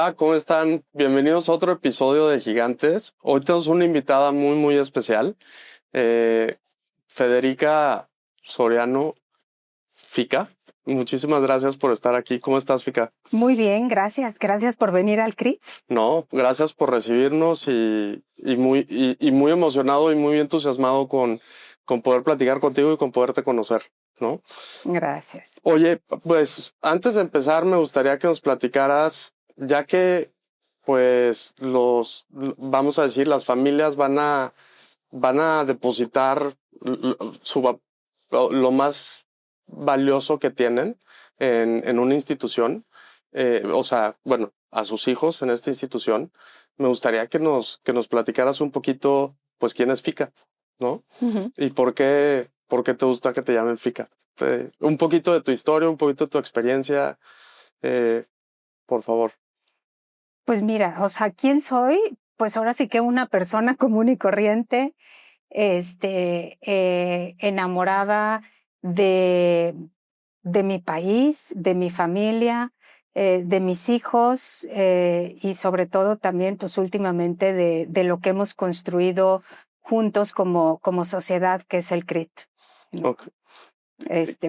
Hola, ¿cómo están? Bienvenidos a otro episodio de Gigantes. Hoy tenemos una invitada muy, muy especial, eh, Federica Soriano Fica. Muchísimas gracias por estar aquí. ¿Cómo estás, Fica? Muy bien, gracias. Gracias por venir al CRI. No, gracias por recibirnos y muy emocionado y muy entusiasmado con poder platicar contigo y con poderte conocer, ¿no? Gracias. Oye, pues antes de empezar me gustaría que nos platicaras, ya que pues vamos a decir, las familias van a depositar lo más valioso que tienen en una institución, o sea, bueno, a sus hijos en esta institución. Me gustaría que nos platicaras un poquito, pues, quién es FICA, ¿no? Ujú. Y por qué te gusta que te llamen FICA. Un poquito de tu historia, un poquito de tu experiencia, eh, por favor. Pues mira, o sea, ¿quién soy? Pues ahora sí que una persona común y corriente, enamorada de, de mi país, de mi familia, de mis hijos y sobre todo también, pues últimamente de lo que hemos construido juntos como sociedad, que es el CRIT, ¿no? Ok.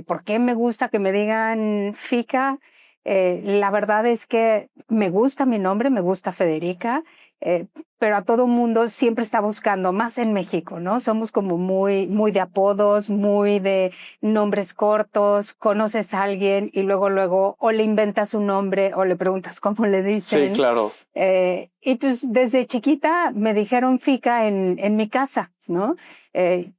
¿Por qué me gusta que me digan Fica? La verdad es que me gusta mi nombre, me gusta Federica, eh, pero a todo mundo siempre está buscando, más en México, ¿no? Somos como muy de apodos, muy de nombres cortos, conoces a alguien y luego o le inventas un nombre o le preguntas cómo le Sí, dicen. claro. Y pues desde chiquita me dijeron Fica en mi casa, ¿no?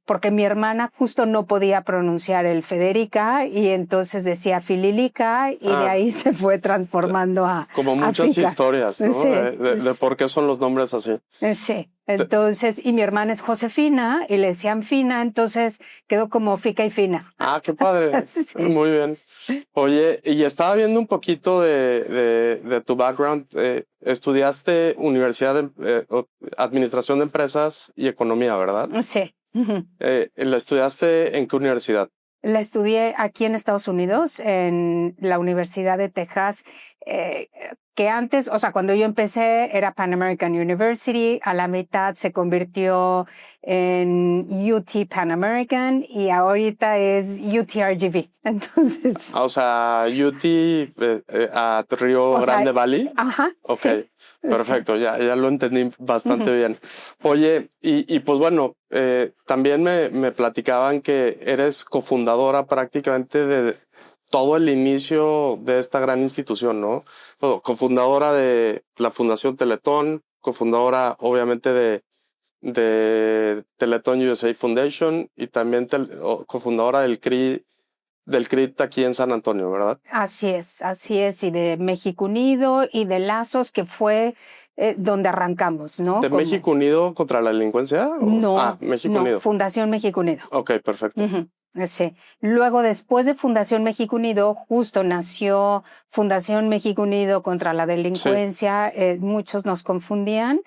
Porque mi hermana justo no podía pronunciar el Federica y entonces decía Fililica y de Ah, ahí se fue transformando como a muchas Fica. historias, ¿no? Sí, De por qué son los nombres así. sí. Te- Entonces, y mi hermana es Josefina y le decían Fina, entonces quedó como Fica y Fina. qué padre. Sí. Muy bien. Oye, y estaba viendo un poquito de tu background. Estudiaste Administración de Empresas y Economía, ¿verdad? Sí. Ujú. ¿La estudiaste en qué universidad? La estudié aquí en Estados Unidos, en la Universidad de Texas, eh, que antes, o sea, cuando yo empecé era Pan American University, a la mitad se convirtió en UT Pan American y ahorita es UTRGV. Entonces, O sea, UT a Río o sea, Grande Valley. ajá, Ok, sí, sí. perfecto, ya lo entendí bastante Ujú. bien. Oye, y pues bueno, también me platicaban que eres cofundadora prácticamente de todo el inicio de esta gran institución, ¿no? Bueno, cofundadora de la Fundación Teletón, cofundadora obviamente de Teletón USA Foundation y también cofundadora del CRIT aquí en San Antonio, ¿verdad? Así es, y de México Unido y de Lazos, que fue donde arrancamos, ¿no? ¿De Como, México Unido contra la delincuencia? México no, Unido. Fundación México Unido. Ok, perfecto. Ujú. Sí. Luego, después de Fundación México Unido, justo nació Fundación México Unido contra la Sí, delincuencia. Muchos nos confundían,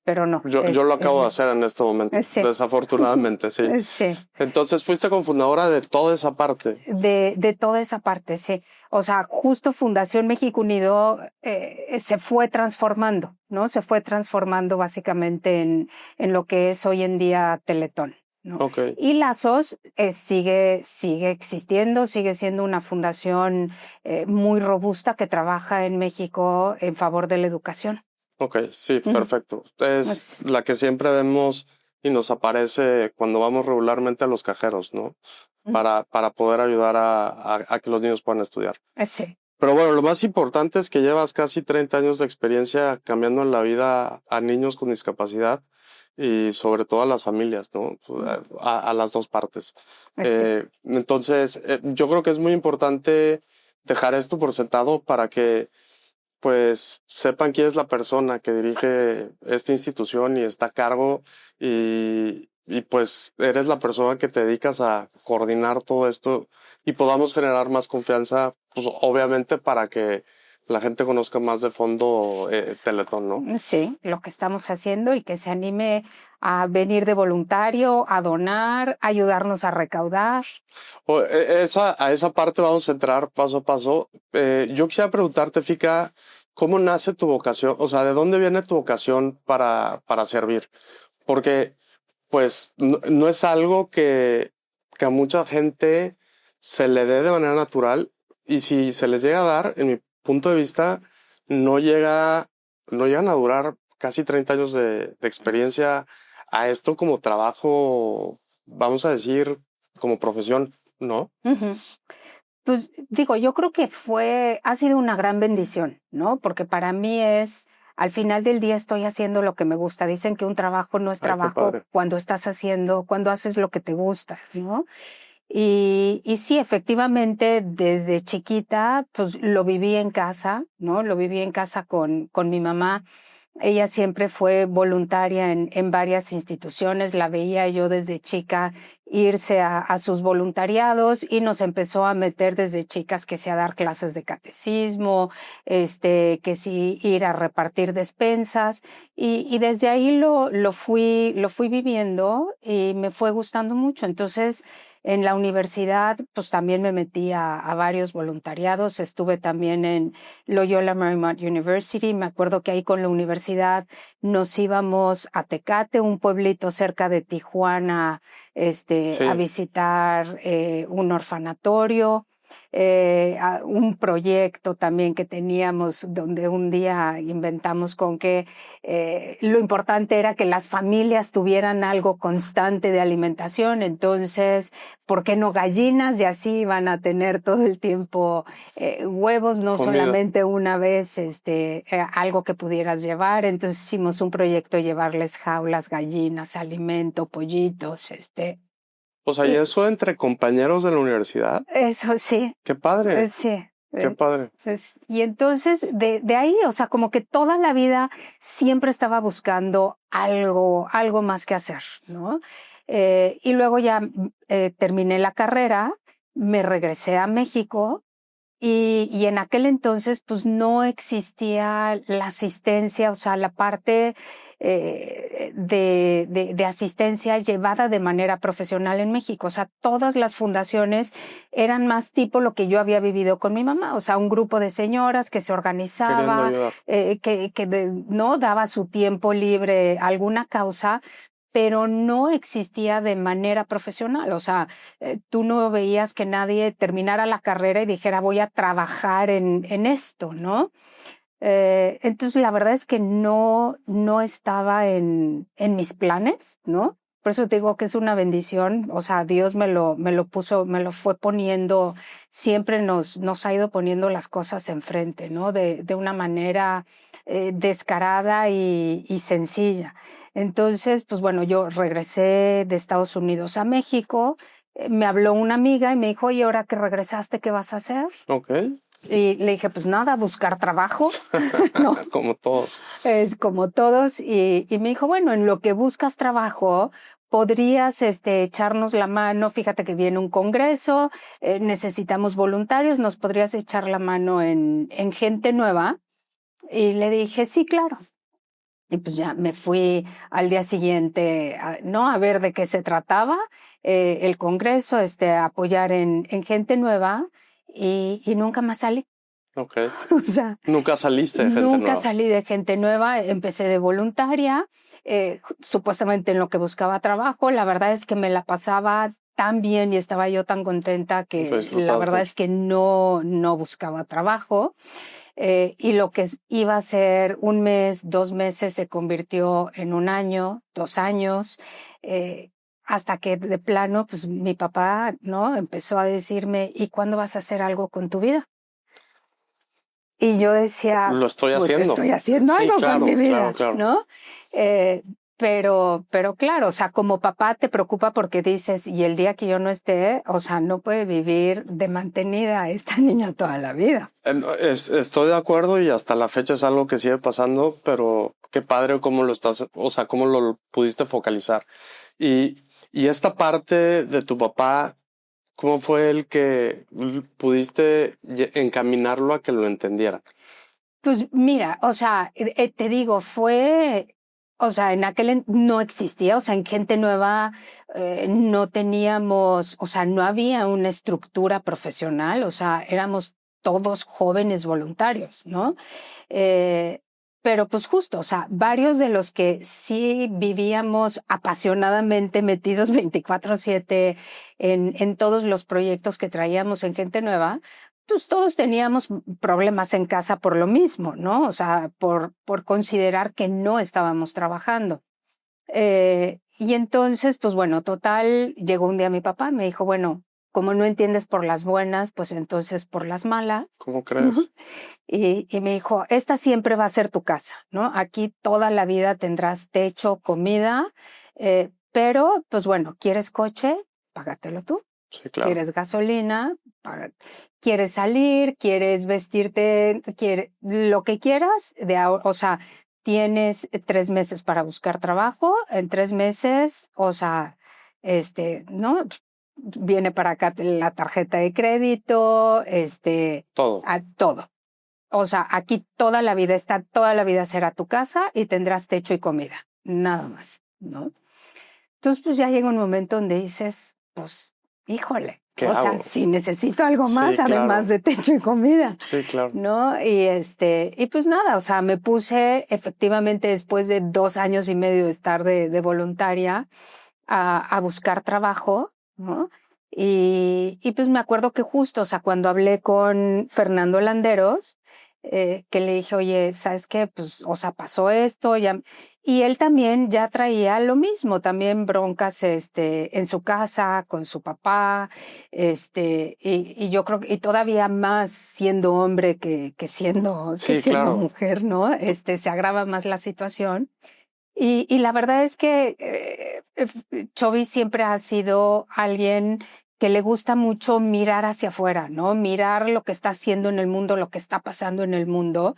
pero no, yo lo acabo de hacer en este momento, sí, desafortunadamente, sí. sí. Entonces fuiste cofundadora de toda esa parte. De toda esa parte, sí. O sea, justo Fundación México Unido se fue transformando, ¿no? Se fue transformando básicamente en lo que es hoy en día Teletón, ¿no? Ok, Y Lazos sigue existiendo, sigue siendo una fundación muy robusta que trabaja en México en favor de la educación. ok, sí, Ujú. perfecto. Es Es- la que siempre vemos y nos aparece cuando vamos regularmente a los cajeros, ¿no? ujú. Para poder ayudar a que los niños puedan estudiar. Sí. Pero bueno, lo más importante es que llevas casi 30 años de experiencia cambiando en la vida a niños con discapacidad y sobre todo a las familias, ¿no? A las dos partes. Sí. Entonces, yo creo que es muy importante dejar esto por sentado para que pues sepan quién es la persona que dirige esta institución y está a cargo y pues eres la persona que te dedicas a coordinar todo esto y podamos generar más confianza, pues obviamente para que la gente conozca más de fondo Teletón, ¿no? Sí, lo que estamos haciendo y que se anime a venir de voluntario, a donar, a ayudarnos a recaudar. A esa parte vamos a entrar paso a paso. Yo quisiera preguntarte, Fica, ¿cómo nace tu vocación? O sea, ¿de dónde viene tu vocación para servir? Porque, pues, no es algo que a mucha gente se le dé de manera natural y si se les llega a dar, en mi punto de vista, no llega, no llegan a durar casi 30 años de experiencia a esto como trabajo, vamos a decir, como profesión, ¿no? Ujú. Pues digo, yo creo que ha sido una gran bendición, ¿no? Porque para mí al final del día estoy haciendo lo que me gusta. Dicen que un trabajo no es Ay, qué trabajo padre. cuando haces lo que te gusta, ¿no? Y sí, efectivamente, desde chiquita, pues lo viví en casa, ¿no? Lo viví en casa con mi mamá. Ella siempre fue voluntaria en varias instituciones, la veía yo desde chica irse a sus voluntariados y nos empezó a meter desde chicas que sí a dar clases de catecismo, que sí ir a repartir despensas y desde ahí lo fui viviendo y me fue gustando mucho. Entonces, en la universidad, pues también me metí a varios voluntariados, estuve también en Loyola Marymount University. Me acuerdo que ahí con la universidad nos íbamos a Tecate, un pueblito cerca de Tijuana, a Sí, visitar un orfanatorio. Un proyecto también que teníamos donde un día inventamos con que lo importante era que las familias tuvieran algo constante de alimentación, entonces, ¿por qué no gallinas? Y así iban a tener todo el tiempo huevos, no comida. solamente una vez, algo que pudieras llevar. Entonces hicimos un proyecto de llevarles jaulas, gallinas, alimento, pollitos, O sea, y y eso entre compañeros de la universidad. eso sí, Qué padre, sí. qué padre. Y entonces de ahí, o sea, como que toda la vida siempre estaba buscando algo más que hacer, ¿no? Y luego ya terminé la carrera, me regresé a México y en aquel entonces, pues no existía la asistencia, o sea, la parte de asistencia llevada de manera profesional en México. O sea, todas las fundaciones eran más tipo lo que yo había vivido con mi mamá, o sea, un grupo de señoras que se Queriendo organizaba, ayudar. no daba su tiempo libre a alguna causa, pero no existía de manera profesional. O sea, tú no veías que nadie terminara la carrera y dijera voy a trabajar en esto, ¿no? Entonces la verdad es que no estaba en mis planes, ¿no? Por eso te digo que es una bendición, o sea, Dios me lo puso, me lo fue poniendo, siempre nos ha ido poniendo las cosas enfrente, ¿no? De una manera descarada y sencilla. Entonces, pues bueno, yo regresé de Estados Unidos a México, me habló una amiga y me dijo, oye, ahora que regresaste, ¿qué vas a hacer? Ok, Y le dije, pues nada, buscar trabajo, ¿no? como todos. Es como todos. Y me dijo, bueno, en lo que buscas trabajo, podrías echarnos la mano. Fíjate que viene un congreso, necesitamos voluntarios, nos podrías echar la mano en gente nueva. Y le dije, sí, claro. Y pues ya me fui al día siguiente, ¿no? A ver de qué se trataba el congreso, a apoyar en gente nueva y nunca más salí. Ok. O sea, Nunca saliste de gente nunca nueva. salí de gente nueva, empecé de voluntaria, supuestamente en lo que buscaba trabajo. La verdad es que me la pasaba tan bien y estaba yo tan contenta Lo que la disfrutabas verdad mucho. es que no buscaba trabajo. Y lo que iba a ser un mes, 2 meses, se convirtió en un año, 2 años, hasta que de plano, pues mi papá, ¿no? Empezó a decirme, ¿y cuándo vas a hacer algo con tu vida? Y yo decía, Lo estoy pues haciendo. estoy haciendo Sí, algo con mi claro, claro, vida, claro. ¿no? Eh, pero claro, o sea, como papá te preocupa porque dices, y el día que yo no esté, o sea, no puede vivir de mantenida esta niña toda la vida. Estoy de acuerdo y hasta la fecha es algo que sigue pasando, pero qué padre cómo lo estás, o sea, cómo lo pudiste focalizar. Y esta parte de tu papá, ¿cómo fue el que pudiste encaminarlo a que lo entendiera? Pues mira, o sea, te digo, o sea, no existía, o sea, en Gente Nueva no teníamos, o sea, no había una estructura profesional, o sea, éramos todos jóvenes voluntarios, ¿no? Pero pues justo, o sea, varios de los que sí vivíamos apasionadamente metidos 24/7 en todos los proyectos que traíamos en Gente Nueva, pues todos teníamos problemas en casa por lo mismo, ¿no? O sea, por considerar que no estábamos trabajando. Y entonces, pues bueno, total, llegó un día mi papá, me dijo, bueno, como no entiendes por las buenas, pues entonces por las malas. ¿Cómo crees? Y me dijo, esta siempre va a ser tu casa, ¿no? Aquí toda la vida tendrás techo, comida, pero pues bueno, ¿quieres coche? Págatelo tú. Sí, claro. ¿Quieres gasolina? Págate. ¿Quieres salir? ¿Quieres vestirte? Lo que quieras, o sea, tienes 3 meses para buscar trabajo, en 3 meses, o sea, ¿no? Viene para acá la tarjeta de crédito, Todo. todo. O sea, aquí toda la vida toda la vida será tu casa y tendrás techo y comida, nada más, ¿no? Entonces, pues ya llega un momento donde dices, pues, híjole, ¿Qué o sea, hago? si necesito algo más, Sí, además claro. de techo y comida, Sí, claro. ¿no? Y pues nada, o sea, me puse efectivamente después de 2 años y medio de estar de voluntaria a buscar trabajo, ¿no? Y pues me acuerdo que justo, o sea, cuando hablé con Fernando Landeros, que le dije, oye, ¿sabes qué? Pues, o sea, pasó esto, ya. Y él también ya traía lo mismo, también broncas, en su casa, con su papá, y yo creo que, y todavía más siendo hombre que siendo, Sí, claro. mujer, ¿no? Se agrava más la situación. Y la verdad es que Chovy siempre ha sido alguien que le gusta mucho mirar hacia afuera, ¿no? Mirar lo que está haciendo en el mundo, lo que está pasando en el mundo.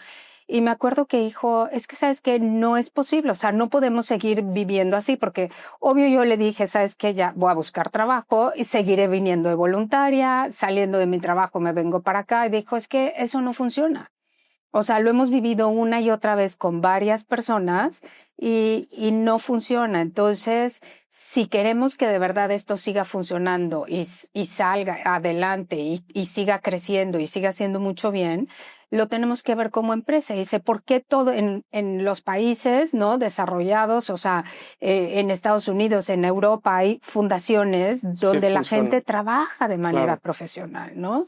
Y me acuerdo que dijo, es que sabes que no es posible, o sea, no podemos seguir viviendo así, porque obvio yo le dije, sabes que ya voy a buscar trabajo y seguiré viniendo de voluntaria, saliendo de mi trabajo me vengo para acá. Y dijo, es que eso no funciona. O sea, lo hemos vivido una y otra vez con varias personas y no funciona. Entonces, si queremos que de verdad esto siga funcionando y salga adelante y siga creciendo y siga haciendo mucho bien, lo tenemos que ver como empresa. Y dice, ¿por qué todo en los países, ¿no? Desarrollados, o sea, en Estados Unidos, en Europa, hay fundaciones Sí, donde la funciona. gente trabaja de manera Claro. profesional, ¿no?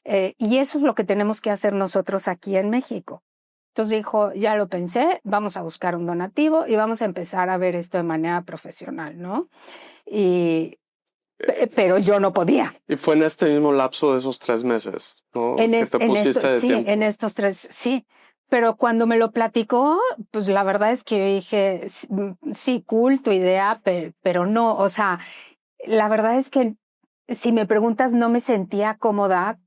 Y eso es lo que tenemos que hacer nosotros aquí en México. Entonces dijo, ya lo pensé, vamos a buscar un donativo y vamos a empezar a ver esto de manera profesional, ¿no? Pero yo no podía. Y fue en este mismo lapso de esos 3 meses, ¿no? Que te pusiste de Sí, tiempo. en estos 3, sí. Pero cuando me lo platicó, pues la verdad es que yo dije, sí, cool tu idea, pero no, o sea, la verdad es que si me preguntas, no me sentía cómoda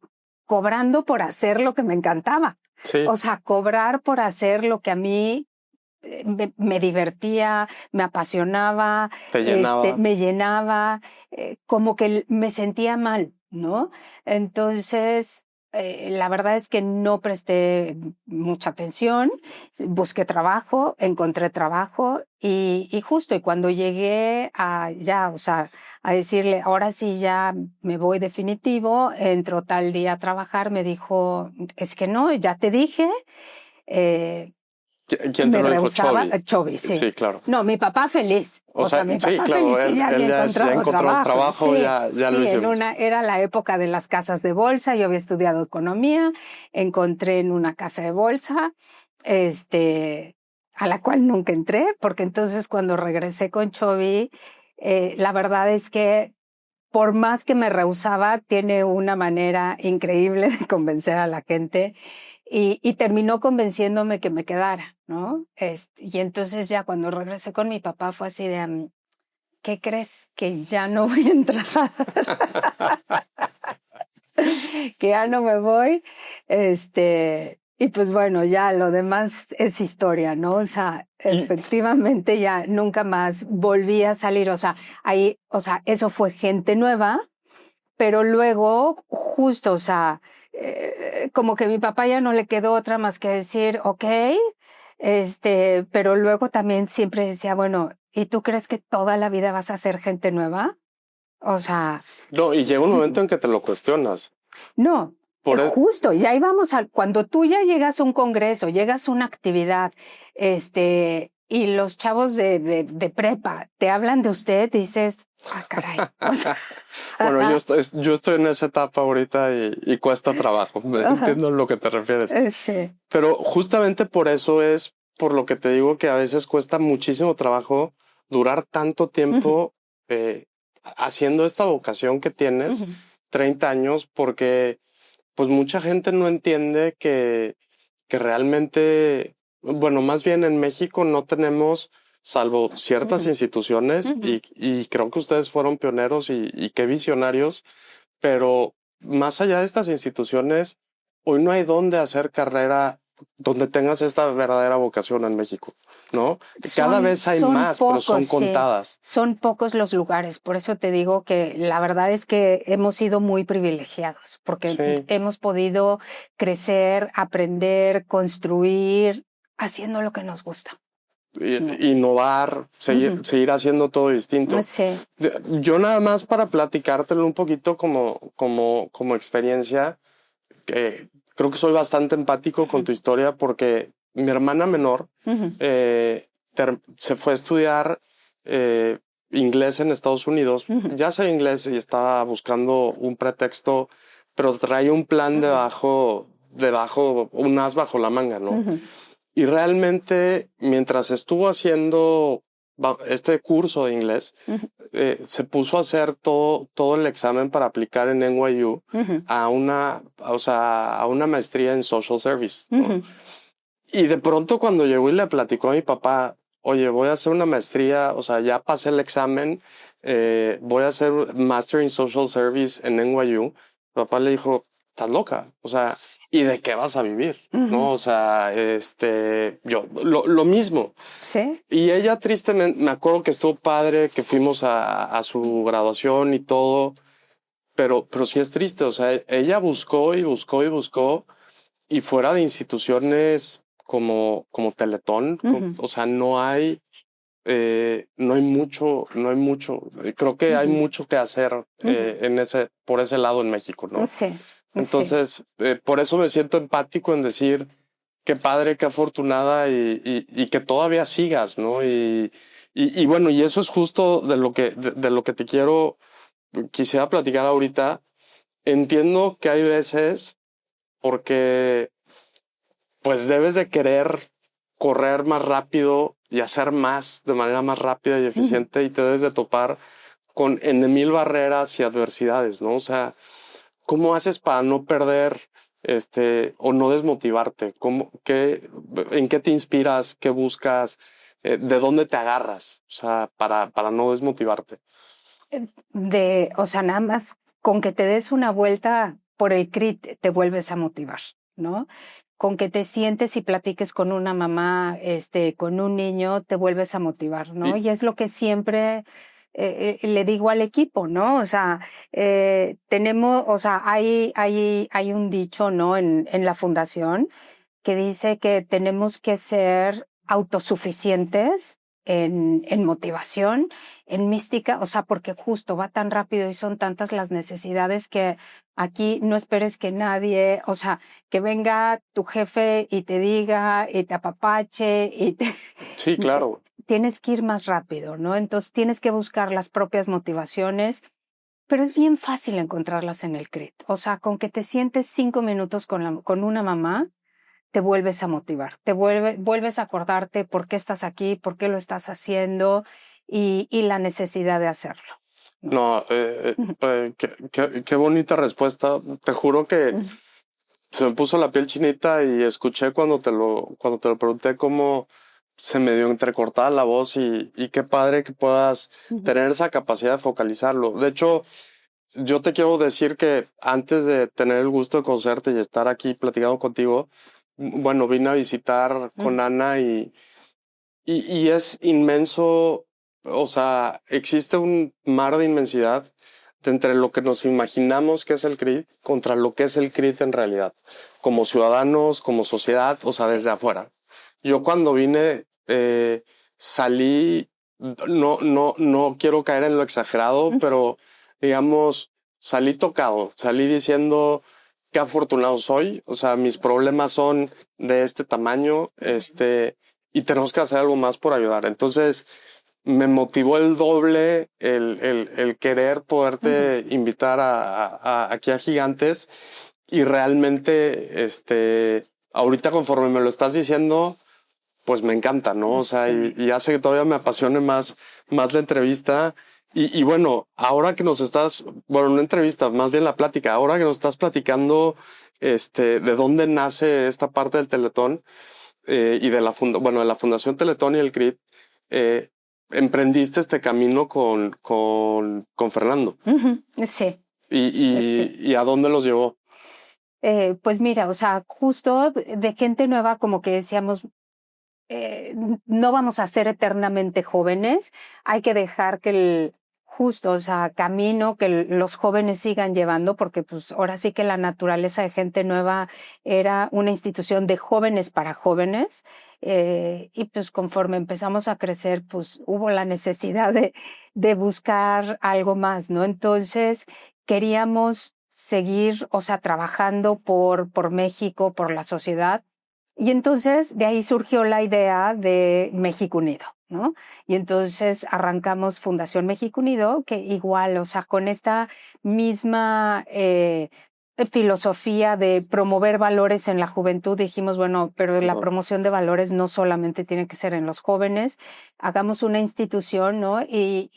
cobrando por hacer lo que me encantaba. Sí, O sea, cobrar por hacer lo que a mí me divertía, me apasionaba, te llenaba. me llenaba, como que me sentía mal, ¿no? Entonces, la verdad es que no presté mucha atención, busqué trabajo, encontré trabajo y justo, y cuando llegué a ya, o sea, a decirle, ahora sí ya me voy definitivo, entro tal día a trabajar, me dijo, es que no, ya te dije, eh, ¿Quién te me lo dijo? rehusaba, Chovy. Chovy, sí. Sí, claro. No, mi papá feliz. O O sea, sea, mi sí, papá claro, feliz que ya había ya encontrado encontró trabajo. trabajo, Sí, ya lo sí, hicimos. era la época de las casas de bolsa. Yo había estudiado economía, encontré en una casa de bolsa, a la cual nunca entré, porque entonces cuando regresé con Chovy, la verdad es que por más que me rehusaba, tiene una manera increíble de convencer a la gente y terminó convenciéndome que me quedara, ¿no? Y entonces ya cuando regresé con mi papá fue así de, ¿qué crees? Que ya no voy a entrar, que ya no me voy, y pues bueno, ya lo demás es historia, ¿no? O sea, Y efectivamente ya nunca más volví a salir, o sea, ahí, o sea, eso fue Gente Nueva, pero luego, justo, o sea, como que a mi papá ya no le quedó otra más que decir, ok, pero luego también siempre decía, bueno, ¿y tú crees que toda la vida vas a ser Gente Nueva? O sea, no, y llega un momento en que te lo cuestionas. no, Justo, ya íbamos cuando tú ya llegas a un congreso, llegas a una actividad, y los chavos de prepa te hablan de usted, dices, caray. O sea, bueno, yo estoy en esa etapa ahorita y cuesta trabajo. Entiendo a lo que te refieres. Sí. Pero justamente por eso es por lo que te digo que a veces cuesta muchísimo trabajo durar tanto tiempo haciendo esta vocación que tienes, 30 años, porque pues mucha gente no entiende que realmente, bueno, más bien en México no tenemos, salvo ciertas instituciones, y creo que ustedes fueron pioneros y qué visionarios, pero más allá de estas instituciones, hoy no hay dónde hacer carrera donde tengas esta verdadera vocación en México, ¿no? Cada vez hay más, pero son contadas. Sí. Son pocos los lugares, por eso te digo que la verdad es que hemos sido muy privilegiados, porque hemos podido crecer, aprender, construir, haciendo lo que nos gusta. Innovar, seguir haciendo todo distinto. Sí. Yo nada más para platicártelo un poquito como experiencia, creo que soy bastante empático con tu historia porque mi hermana menor se fue a estudiar inglés en Estados Unidos. Ya sabía inglés y estaba buscando un pretexto, pero traía un plan debajo, un as bajo la manga, ¿no? Y realmente, mientras estuvo haciendo este curso de inglés, se puso a hacer todo el examen para aplicar en NYU a una maestría en social service, ¿no? Y de pronto cuando llegó y le platicó a mi papá, oye, voy a hacer una maestría, o sea, ya pasé el examen, voy a hacer Master in Social Service en NYU, mi papá le dijo, estás loca, o sea, ¿y de qué vas a vivir? ¿No? O sea, yo, lo mismo. Sí. Y ella tristemente, me acuerdo que estuvo padre, que fuimos a su graduación y todo, pero sí es triste, o sea, ella buscó y buscó y buscó, y fuera de instituciones como Teletón, o sea, no hay mucho, creo que hay mucho que hacer por ese lado en México, ¿no? Sí. Entonces, por eso me siento empático en decir qué padre, qué afortunada y que todavía sigas, ¿no? Y bueno, y eso es justo de lo que quisiera platicar ahorita. Entiendo que hay veces porque pues debes de querer correr más rápido y hacer más de manera más rápida y eficiente y te debes de topar con mil barreras y adversidades, ¿no? O sea, ¿cómo haces para no perder o no desmotivarte? ¿En qué te inspiras? ¿Qué buscas? ¿De dónde te agarras? O sea, para no desmotivarte. O sea, nada más con que te des una vuelta por el CRIT te vuelves a motivar, ¿no? Con que te sientes y platiques con una mamá, con un niño, te vuelves a motivar, ¿no? Y es lo que siempre le digo al equipo, ¿no? O sea, hay un dicho, ¿no? En la fundación que dice que tenemos que ser autosuficientes en motivación, en mística, o sea, porque justo va tan rápido y son tantas las necesidades que aquí no esperes que nadie, o sea, que venga tu jefe y te diga y te apapache Sí, claro. Tienes que ir más rápido, ¿no? Entonces tienes que buscar las propias motivaciones, pero es bien fácil encontrarlas en el CRIT. O sea, con que te sientes 5 minutos con una mamá, te vuelves a motivar, vuelves a acordarte por qué estás aquí, por qué lo estás haciendo y la necesidad de hacerlo. No, qué bonita respuesta. Te juro que se me puso la piel chinita y escuché cuando te lo pregunté cómo se me dio entrecortada la voz y qué padre que puedas tener esa capacidad de focalizarlo. De hecho, yo te quiero decir que antes de tener el gusto de conocerte y estar aquí platicando contigo, bueno, vine a visitar con Ana y es inmenso, o sea, existe un mar de inmensidad entre lo que nos imaginamos que es el CRIT contra lo que es el CRIT en realidad, como ciudadanos, como sociedad, o sea, desde afuera. Yo cuando vine salí, no quiero caer en lo exagerado, pero digamos, salí tocado, salí diciendo qué afortunado soy, o sea, mis problemas son de este tamaño, y tenemos que hacer algo más por ayudar. Entonces, me motivó el doble el querer poderte invitar aquí a Gigantes y realmente, ahorita conforme me lo estás diciendo, pues me encanta, ¿no? O sea, y hace que todavía me apasione más la entrevista. Y bueno, ahora que nos estás, bueno, una entrevista, más bien la plática, ahora que nos estás platicando, de dónde nace esta parte del Teletón, y de de la Fundación Teletón y el CRIT, emprendiste este camino con Fernando. Sí. ¿Y a dónde los llevó? Pues mira, o sea, justo de gente nueva, como que decíamos, no vamos a ser eternamente jóvenes, hay que dejar que justo, o sea, camino que los jóvenes sigan llevando, porque pues ahora sí que la naturaleza de gente nueva era una institución de jóvenes para jóvenes, y pues conforme empezamos a crecer, pues hubo la necesidad de buscar algo más, ¿no? Entonces queríamos seguir, o sea, trabajando por México, por la sociedad. Y entonces de ahí surgió la idea de México Unido, ¿no? Y entonces arrancamos Fundación México Unido, que igual, o sea, con esta misma filosofía de promover valores en la juventud, dijimos, bueno, pero la promoción de valores no solamente tiene que ser en los jóvenes, hagamos una institución, ¿no? Y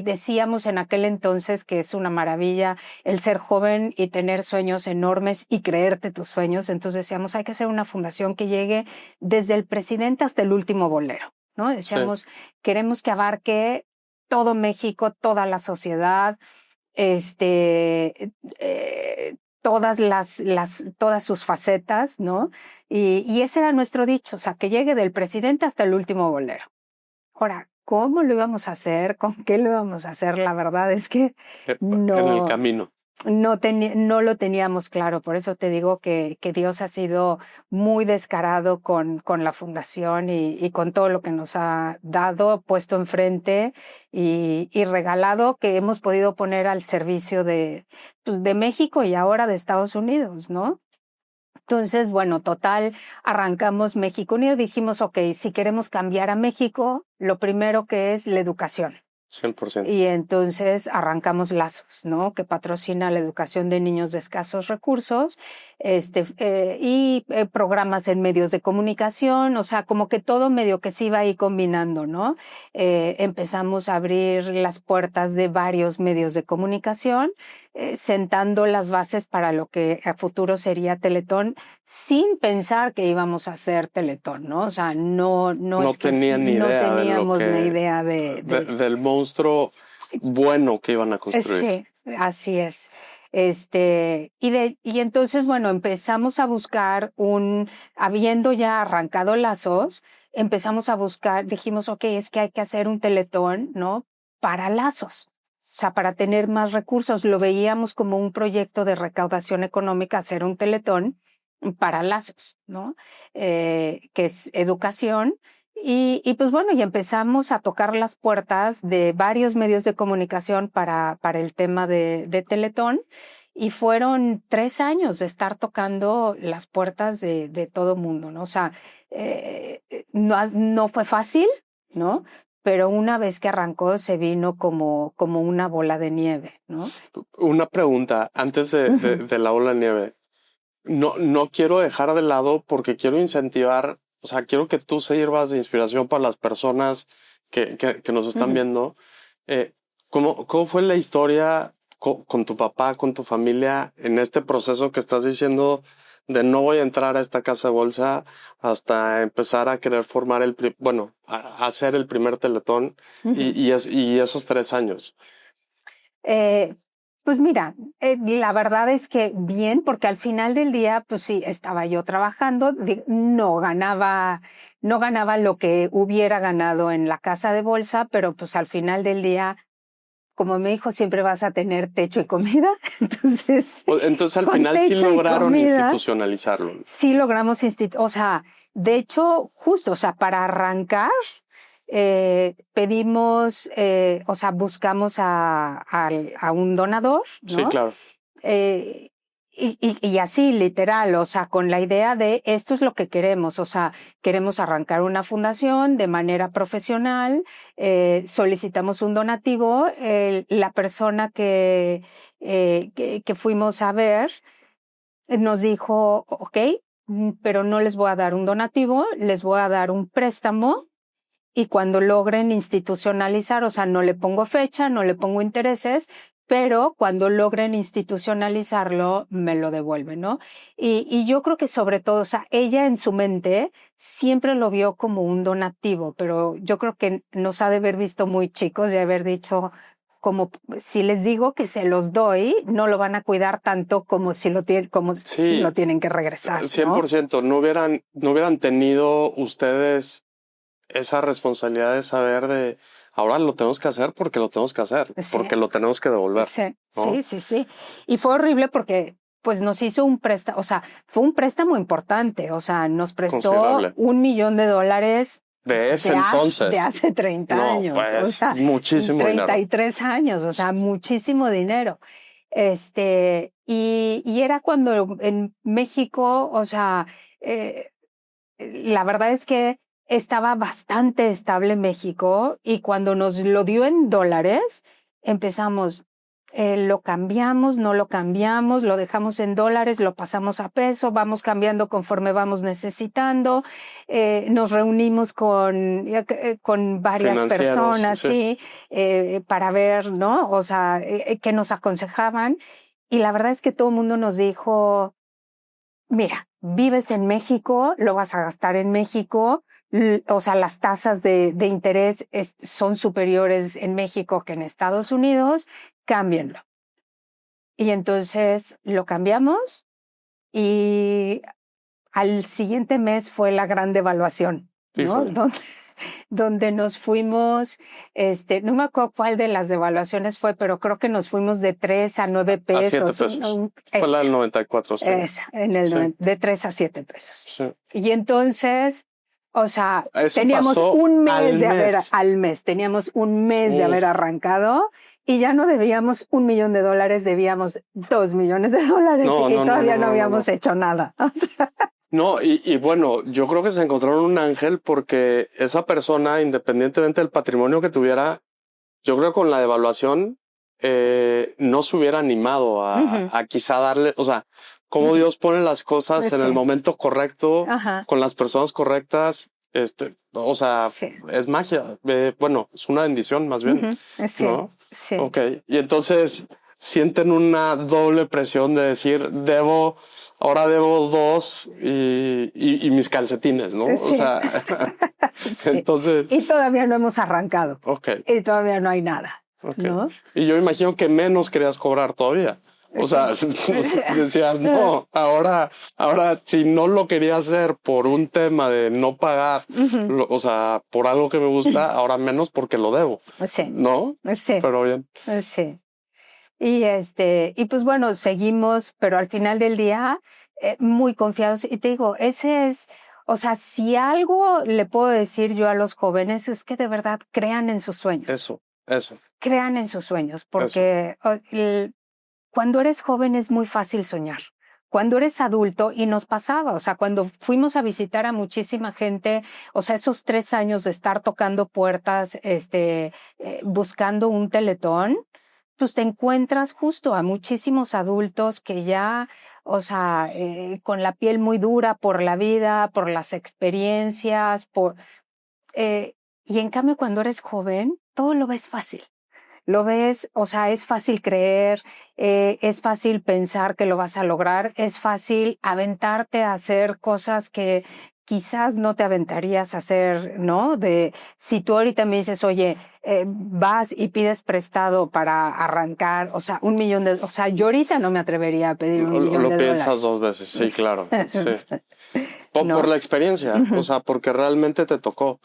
decíamos en aquel entonces que es una maravilla el ser joven y tener sueños enormes y creerte tus sueños. Entonces decíamos, hay que hacer una fundación que llegue desde el presidente hasta el último bolero, ¿no? Decíamos, queremos que abarque todo México, toda la sociedad, todas sus facetas, ¿no? Y ese era nuestro dicho, o sea, que llegue del presidente hasta el último bolero. Ahora, ¿cómo lo íbamos a hacer? ¿Con qué lo íbamos a hacer? La verdad es que En el camino. no lo teníamos claro. Por eso te digo que Dios ha sido muy descarado con la fundación y con todo lo que nos ha dado, puesto enfrente y regalado, que hemos podido poner al servicio pues, de México y ahora de Estados Unidos, ¿no? Entonces, bueno, total, arrancamos México Unido, dijimos, ok, si queremos cambiar a México, lo primero que es la educación. 100%. Y entonces arrancamos Lazos, ¿no? Que patrocina la educación de niños de escasos recursos, y programas en medios de comunicación, o sea, como que todo medio que se iba ahí combinando, ¿no? Empezamos a abrir las puertas de varios medios de comunicación, sentando las bases para lo que a futuro sería Teletón, sin pensar que íbamos a hacer Teletón, ¿no? O sea, no es que tenían ni idea teníamos ni idea del monstruo bueno que iban a construir. Sí, así es. Y entonces, bueno, empezamos a buscar habiendo ya arrancado Lazos, empezamos a buscar, dijimos, ok, es que hay que hacer un Teletón, ¿no? Para Lazos. O sea, para tener más recursos. Lo veíamos como un proyecto de recaudación económica, hacer un Teletón para Lazos, ¿no? Que es educación. Y pues bueno, y empezamos a tocar las puertas de varios medios de comunicación para el tema de Teletón, y fueron 3 años de estar tocando las puertas de todo mundo, ¿no? O sea, no fue fácil, ¿no? Pero una vez que arrancó se vino como una bola de nieve, ¿no? Una pregunta antes de la bola de nieve. No quiero dejar de lado porque quiero incentivar, o sea, quiero que tú sirvas de inspiración para las personas que nos están viendo. ¿Cómo fue la historia con tu papá, con tu familia en este proceso que estás diciendo de no voy a entrar a esta casa de bolsa hasta empezar a querer formar a hacer el primer Teletón y esos 3 años? Pues mira, la verdad es que bien, porque al final del día, pues sí, estaba yo trabajando, no ganaba lo que hubiera ganado en la casa de bolsa, pero pues al final del día, como me dijo, siempre vas a tener techo y comida. Entonces al final sí lograron institucionalizarlo. Sí logramos o sea, de hecho, justo, o sea, para arrancar, pedimos, o sea, buscamos a un donador, ¿no? Sí, claro. Y así, literal, o sea, con la idea de esto es lo que queremos, o sea, queremos arrancar una fundación de manera profesional, solicitamos un donativo, la persona que fuimos a ver nos dijo, ok, pero no les voy a dar un donativo, les voy a dar un préstamo y cuando logren institucionalizar, o sea, no le pongo fecha, no le pongo intereses, pero cuando logren institucionalizarlo, me lo devuelven, ¿no? Y yo creo que sobre todo, o sea, ella en su mente siempre lo vio como un donativo, pero yo creo que nos ha de haber visto muy chicos y haber dicho, como si les digo que se los doy, no lo van a cuidar tanto como si lo tienen, como si lo Sí, tienen que regresar, ¿no? 100%. No hubieran tenido ustedes esa responsabilidad de saber de ahora lo tenemos que hacer porque lo tenemos que hacer, Sí. porque lo tenemos que devolver. Sí, ¿no? sí. Y fue horrible porque pues nos hizo un préstamo, o sea, fue un préstamo importante, o sea, nos prestó Considerable. $1 millón De ese entonces. de hace 30 No, años, pues, o sea, muchísimo 33 años, o sea, muchísimo dinero. Y era cuando en México, o sea, la verdad es que estaba bastante estable México y cuando nos lo dio en dólares, empezamos, lo cambiamos, no lo cambiamos, lo dejamos en dólares, lo pasamos a peso, vamos cambiando conforme vamos necesitando, nos reunimos con varias personas, sí, para ver, ¿no? O sea, que nos aconsejaban y la verdad es que todo el mundo nos dijo, mira, vives en México, lo vas a gastar en México, o sea, las tasas de interés son superiores en México que en Estados Unidos, cámbienlo. Y entonces lo cambiamos y al siguiente mes fue la gran devaluación, ¿no? Donde nos fuimos, no me acuerdo cuál de las devaluaciones fue, pero creo que nos fuimos de 3 a 9 pesos. A 7 pesos. Fue la del 94. Sí. Esa, de 3 a 7 pesos. Sí. Y entonces, o sea, eso teníamos un mes de haber, al mes, teníamos un mes de haber arrancado y ya no debíamos $1 millón, debíamos $2 millones y todavía no habíamos hecho nada. No, y bueno, yo creo que se encontraron un ángel porque esa persona, independientemente del patrimonio que tuviera, yo creo que con la devaluación no se hubiera animado a quizá darle, o sea, cómo Dios pone las cosas en el momento correcto, con las personas correctas, o sea, es magia, bueno, es una bendición más bien, ¿no? Sí. Ok, y entonces sienten una doble presión de decir, ahora debo 2 y mis calcetines, ¿no? Sí. O sea, entonces... Y todavía no hemos arrancado. Ok. Y todavía no hay nada, ¿no? Y yo imagino que menos querías cobrar todavía. O sea, decías, no, ahora, si no lo quería hacer por un tema de no pagar, o sea, por algo que me gusta, ahora menos porque lo debo. Sí. ¿No? Sí. Pero bien. Sí. Y pues bueno, seguimos, pero al final del día, muy confiados. Y te digo, o sea, si algo le puedo decir yo a los jóvenes es que de verdad crean en sus sueños. Eso. Crean en sus sueños, porque cuando eres joven es muy fácil soñar. Cuando eres adulto, y nos pasaba, o sea, cuando fuimos a visitar a muchísima gente, o sea, esos 3 años de estar tocando puertas, buscando un teletón, pues te encuentras justo a muchísimos adultos que ya, o sea, con la piel muy dura por la vida, por las experiencias, y en cambio cuando eres joven, todo lo ves fácil. Lo ves, o sea, es fácil creer, es fácil pensar que lo vas a lograr, es fácil aventarte a hacer cosas que quizás no te aventarías a hacer, ¿no? Si tú ahorita me dices, oye, vas y pides prestado para arrancar, o sea, $1 millón, o sea, yo ahorita no me atrevería a pedir $1 millón. Lo piensas 2 veces, sí, claro. Sí. Por la experiencia, o sea, porque realmente te tocó.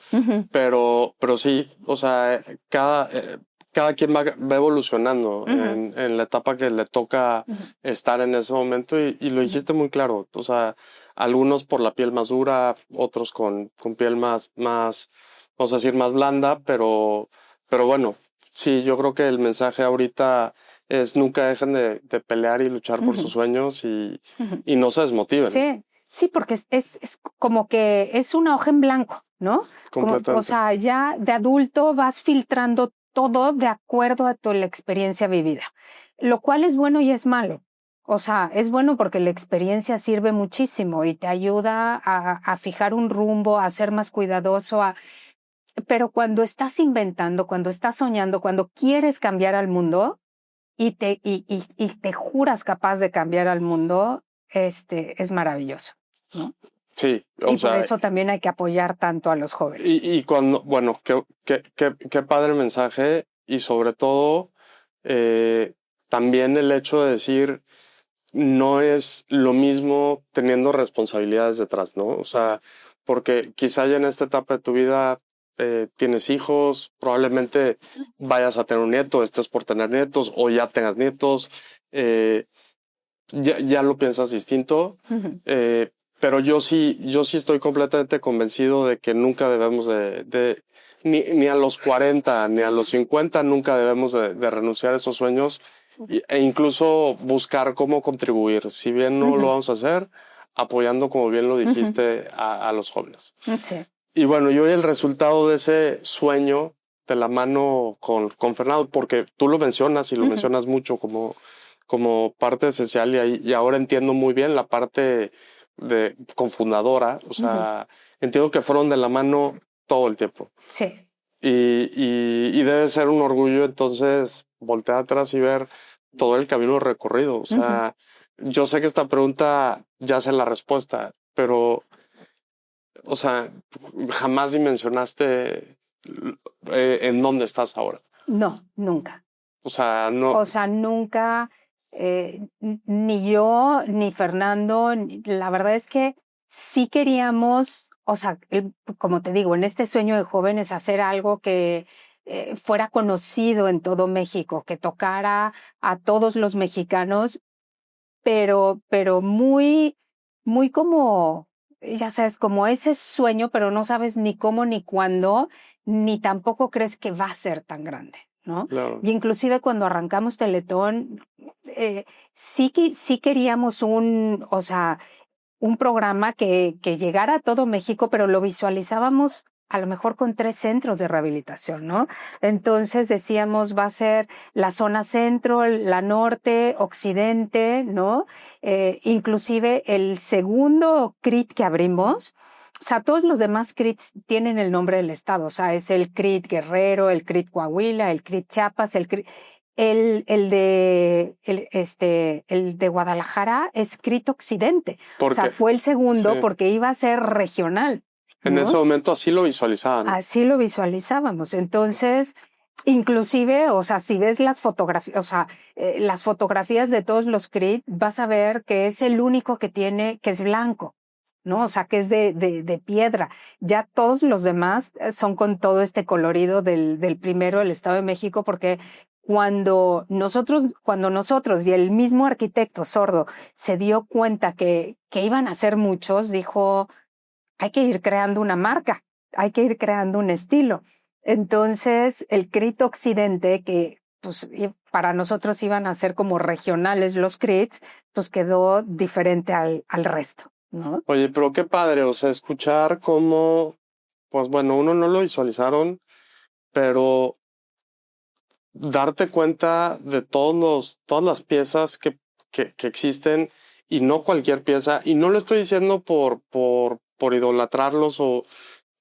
Pero sí, o sea, cada quien va evolucionando en la etapa que le toca estar en ese momento y lo dijiste muy claro, o sea, algunos por la piel más dura, otros con piel más, vamos a decir, más blanda, pero bueno, sí, yo creo que el mensaje ahorita es nunca dejen de pelear y luchar por sus sueños y no se desmotiven. Sí, sí, porque es como que es una hoja en blanco, ¿no? Completamente. O sea, ya de adulto vas filtrando todo de acuerdo a la experiencia vivida, lo cual es bueno y es malo. O sea, es bueno porque la experiencia sirve muchísimo y te ayuda a fijar un rumbo, a ser más cuidadoso, pero cuando estás inventando, cuando estás soñando, cuando quieres cambiar al mundo y te juras capaz de cambiar al mundo, es maravilloso, ¿no? Sí, y por eso también hay que apoyar tanto a los jóvenes. Y cuando, bueno, qué padre mensaje y sobre todo también el hecho de decir no es lo mismo teniendo responsabilidades detrás, ¿no? O sea, porque quizá ya en esta etapa de tu vida tienes hijos, probablemente vayas a tener un nieto, estés por tener nietos o ya tengas nietos, ya lo piensas distinto. Uh-huh. Pero yo sí estoy completamente convencido de que nunca debemos ni a los 40 ni a los 50 nunca debemos de renunciar a esos sueños e incluso buscar cómo contribuir. Si bien no lo vamos a hacer, apoyando, como bien lo dijiste, a los jóvenes. Sí. Y bueno, yo el resultado de ese sueño de la mano con Fernando, porque tú lo mencionas y lo mencionas mucho como parte esencial y ahora entiendo muy bien la parte de cofundadora, o sea, entiendo que fueron de la mano todo el tiempo. Sí. Y debe ser un orgullo entonces voltear atrás y ver todo el camino recorrido. O sea, yo sé que esta pregunta ya sé la respuesta, pero, o sea, jamás dimensionaste en dónde estás ahora. No, nunca. O sea, no. O sea, nunca, ni yo, ni Fernando, la verdad es que sí queríamos, o sea, como te digo, en este sueño de jóvenes, hacer algo que fuera conocido en todo México, que tocara a todos los mexicanos, pero muy, muy como, ya sabes, como ese sueño, pero no sabes ni cómo ni cuándo, ni tampoco crees que va a ser tan grande, ¿no? Claro. Y inclusive cuando arrancamos Teletón, sí queríamos o sea, un programa que llegara a todo México, pero lo visualizábamos a lo mejor con 3 centros de rehabilitación, ¿no? Entonces decíamos, va a ser la zona centro, la norte, occidente, ¿no? Inclusive el segundo CRIT que abrimos, o sea, todos los demás CRITs tienen el nombre del estado, o sea, es el CRIT Guerrero, el CRIT Coahuila, el CRIT Chiapas, el de Guadalajara es CRIT Occidente. O sea, fue el segundo porque iba a ser regional. En ese momento así lo visualizaban. Así lo visualizábamos. Entonces, inclusive, o sea, si ves las fotografías, o sea, las fotografías de todos los CRIT, vas a ver que es el único que es blanco, ¿no? O sea, que es de piedra. Ya todos los demás son con todo este colorido del primero, el Estado de México, porque cuando nosotros y el mismo arquitecto sordo se dio cuenta que iban a ser muchos, dijo, hay que ir creando una marca, hay que ir creando un estilo. Entonces, el CRIT Occidente, que pues para nosotros iban a ser como regionales los CRITs, pues quedó diferente al resto, ¿no? Oye, pero qué padre, o sea, escuchar cómo, pues bueno, uno no lo visualizaron, pero darte cuenta de todas las piezas que existen y no cualquier pieza, y no lo estoy diciendo por idolatrarlos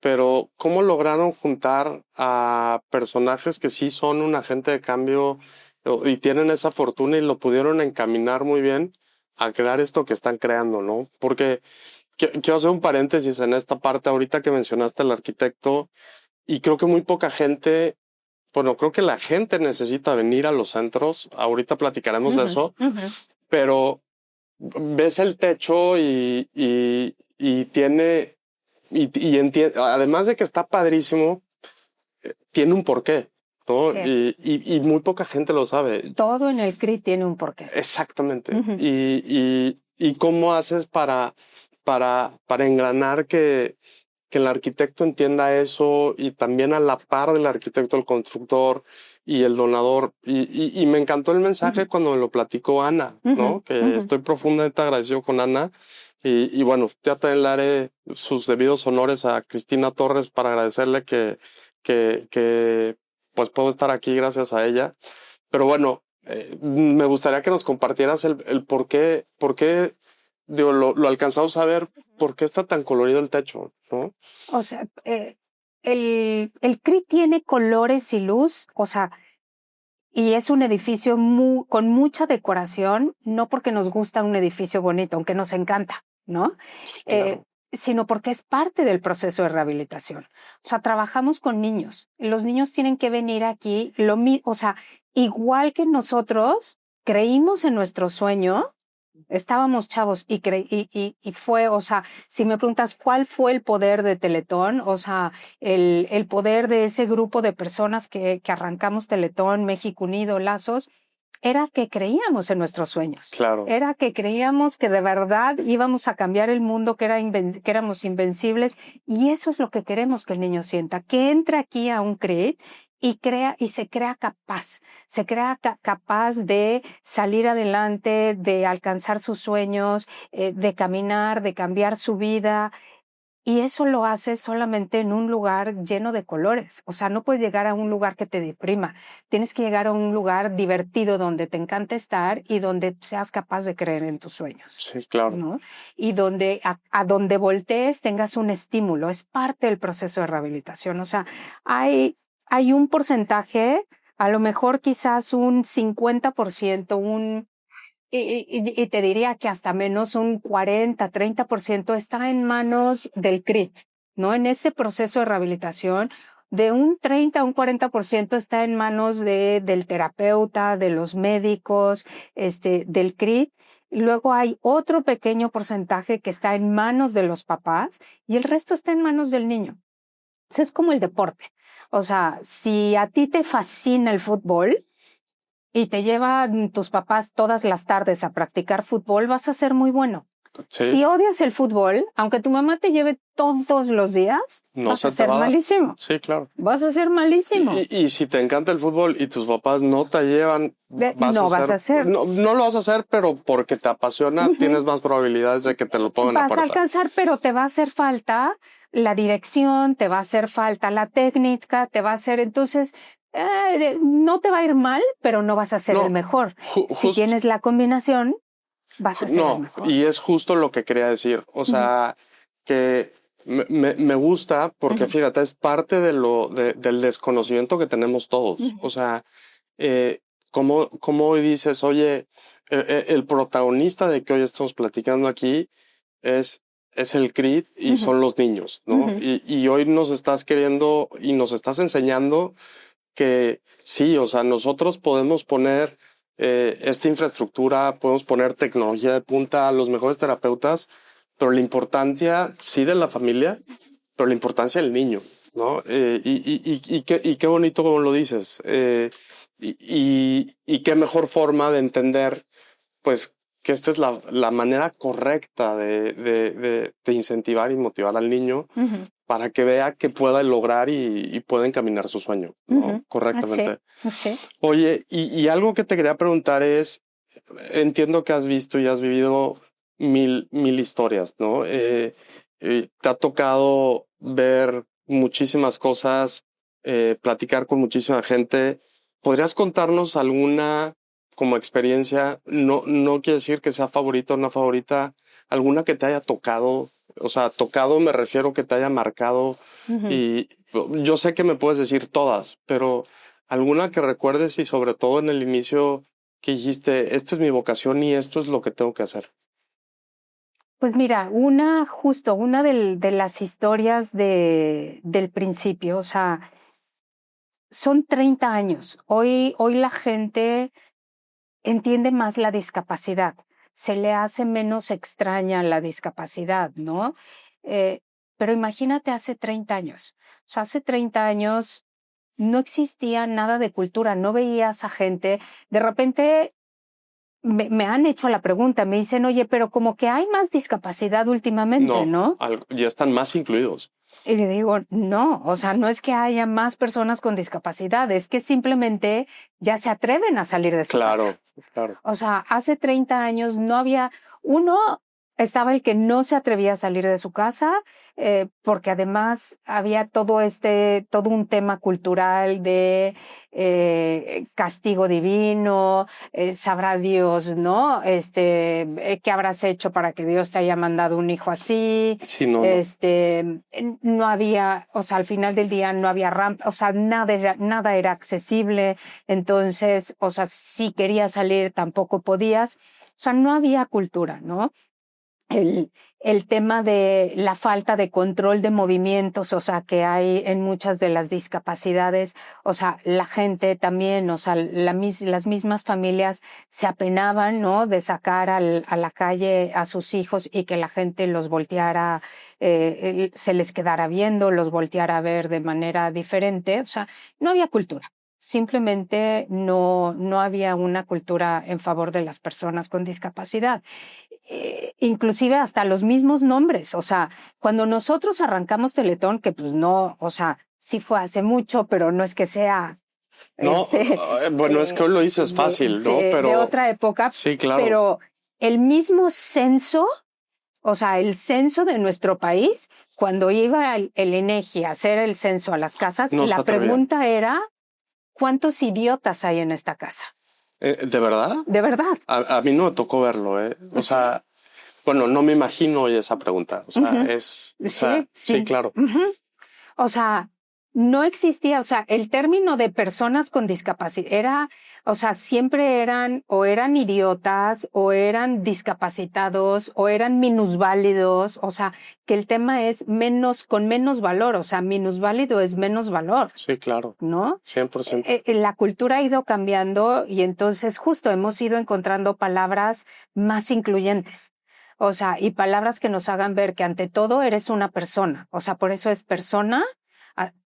pero cómo lograron juntar a personajes que sí son un agente de cambio y tienen esa fortuna y lo pudieron encaminar muy bien a crear esto que están creando, ¿no? Porque quiero hacer un paréntesis en esta parte ahorita que mencionaste al arquitecto y creo que muy poca gente, bueno, creo que la gente necesita venir a los centros, ahorita platicaremos de eso, pero ves el techo y tiene, además de que está padrísimo, tiene un porqué, ¿no? Sí. Y muy poca gente lo sabe. Todo en el CRIT tiene un porqué. Exactamente. Y cómo haces para engranar que el arquitecto entienda eso y también a la par del arquitecto el constructor y el donador. Y me encantó el mensaje cuando me lo platicó Ana, ¿no? Que estoy profundamente agradecido con Ana. Y bueno, ya también le haré sus debidos honores a Cristina Torres para agradecerle que pues puedo estar aquí gracias a ella. Pero bueno, me gustaría que nos compartieras el por qué, digo, lo alcanzamos a ver, por qué está tan colorido el techo, ¿no? O sea, el CRI tiene colores y luz, o sea, y es un edificio con mucha decoración, no porque nos gusta un edificio bonito, aunque nos encanta, ¿no? Sí, claro. Sino porque es parte del proceso de rehabilitación. O sea, trabajamos con niños. Los niños tienen que venir aquí, o sea, igual que nosotros creímos en nuestro sueño, estábamos chavos y fue, o sea, si me preguntas cuál fue el poder de Teletón, o sea, el poder de ese grupo de personas que arrancamos Teletón, México Unido, Lazos, era que creíamos en nuestros sueños. Claro. Era que creíamos que de verdad íbamos a cambiar el mundo, que éramos invencibles, y eso es lo que queremos que el niño sienta, que entre aquí a un CRIT y se crea capaz de salir adelante, de alcanzar sus sueños, de caminar, de cambiar su vida. Y eso lo haces solamente en un lugar lleno de colores. O sea, no puedes llegar a un lugar que te deprima. Tienes que llegar a un lugar divertido donde te encante estar y donde seas capaz de creer en tus sueños. Sí, claro. ¿No? Y donde a donde voltees tengas un estímulo. Es parte del proceso de rehabilitación. O sea, hay un porcentaje, a lo mejor quizás un 50%, y te diría que hasta menos un 40, 30% está en manos del CRIT, ¿no? En ese proceso de rehabilitación, de un 30 a un 40% está en manos del terapeuta, de los médicos, del CRIT. Luego hay otro pequeño porcentaje que está en manos de los papás y el resto está en manos del niño. Es como el deporte. O sea, si a ti te fascina el fútbol, y te llevan tus papás todas las tardes a practicar fútbol, vas a ser muy bueno. Sí. Si odias el fútbol, aunque tu mamá te lleve todos los días, No vas se a te ser va a dar. malísimo. Sí, claro. Vas a ser malísimo. Y si te encanta el fútbol y tus papás no te llevan, vas a hacer. No lo vas a hacer, pero porque te apasiona, tienes más probabilidades de que te lo pongan a Vas puerta. a alcanzar, pero te va a hacer falta la dirección, te va a hacer falta la técnica, te va a hacer, entonces, no te va a ir mal, pero no vas a ser el mejor. Si tienes la combinación, vas a ser el mejor. Y es justo lo que quería decir. O sea, que me gusta porque, fíjate, es parte del desconocimiento que tenemos todos. O sea, como hoy dices, oye, el protagonista de que hoy estamos platicando aquí es el CRIT y son los niños, ¿no? Y hoy nos estás queriendo y nos estás enseñando que sí, o sea, nosotros podemos poner esta infraestructura, podemos poner tecnología de punta, los mejores terapeutas, pero la importancia, sí, de la familia, pero la importancia del niño, ¿no? Y qué bonito como lo dices. Y qué mejor forma de entender, pues, que esta es la manera correcta de incentivar y motivar al niño para que vea que pueda lograr y pueda encaminar su sueño, ¿no? Correctamente. Sí. Oye, y algo que te quería preguntar es, entiendo que has visto y has vivido mil historias, ¿no? Te ha tocado ver muchísimas cosas, platicar con muchísima gente. ¿Podrías contarnos alguna como experiencia? No quiere decir que sea favorita o no favorita, alguna que te haya tocado. O sea, tocado me refiero que te haya marcado. Y yo sé que me puedes decir todas, pero alguna que recuerdes y sobre todo en el inicio que dijiste, esta es mi vocación y esto es lo que tengo que hacer. Pues mira, una de las historias del principio, o sea, son 30 años. Hoy la gente entiende más la discapacidad, se le hace menos extraña la discapacidad, ¿no? Pero imagínate hace 30 años. O sea, hace 30 años no existía nada de cultura, no veías a gente. De repente me han hecho la pregunta, me dicen, oye, pero como que hay más discapacidad últimamente, ¿no? Ya están más incluidos. Y le digo, no, o sea, no es que haya más personas con discapacidad, es que simplemente ya se atreven a salir de su casa. Claro. O sea, hace 30 años no había, uno, estaba el que no se atrevía a salir de su casa, porque además había todo un tema cultural de castigo divino, sabrá Dios, ¿no? ¿Qué habrás hecho para que Dios te haya mandado un hijo así? Sí, no. No había, o sea, al final del día no había rampa, o sea, nada era accesible. Entonces, o sea, si querías salir tampoco podías. O sea, no había cultura, ¿no? El tema de la falta de control de movimientos, o sea, que hay en muchas de las discapacidades, o sea, la gente también, o sea, las mismas familias se apenaban, ¿no? De sacar a la calle a sus hijos y que la gente los volteara, se les quedara viendo, los volteara a ver de manera diferente, o sea, no había cultura. Simplemente no había una cultura en favor de las personas con discapacidad. Inclusive hasta los mismos nombres, o sea, cuando nosotros arrancamos Teletón, que pues no, o sea, sí fue hace mucho, pero no es que sea, No, bueno, es que hoy lo dices fácil, ¿no? de otra época, sí, claro. Pero el mismo censo, o sea, el censo de nuestro país, cuando iba el INEGI a hacer el censo a las casas, la pregunta era, ¿cuántos idiotas hay en esta casa? ¿De verdad? De verdad. A mí no me tocó verlo, ¿eh? O sea, bueno, no me imagino hoy esa pregunta. O sea, sí, claro. O sea, no existía, o sea, el término de personas con discapacidad era, o sea, siempre eran idiotas, o eran discapacitados, o eran minusválidos, o sea, que el tema es con menos valor, o sea, minusválido es menos valor. Sí, claro. ¿No? 100%. La cultura ha ido cambiando y entonces justo hemos ido encontrando palabras más incluyentes. O sea, y palabras que nos hagan ver que ante todo eres una persona. O sea, por eso es persona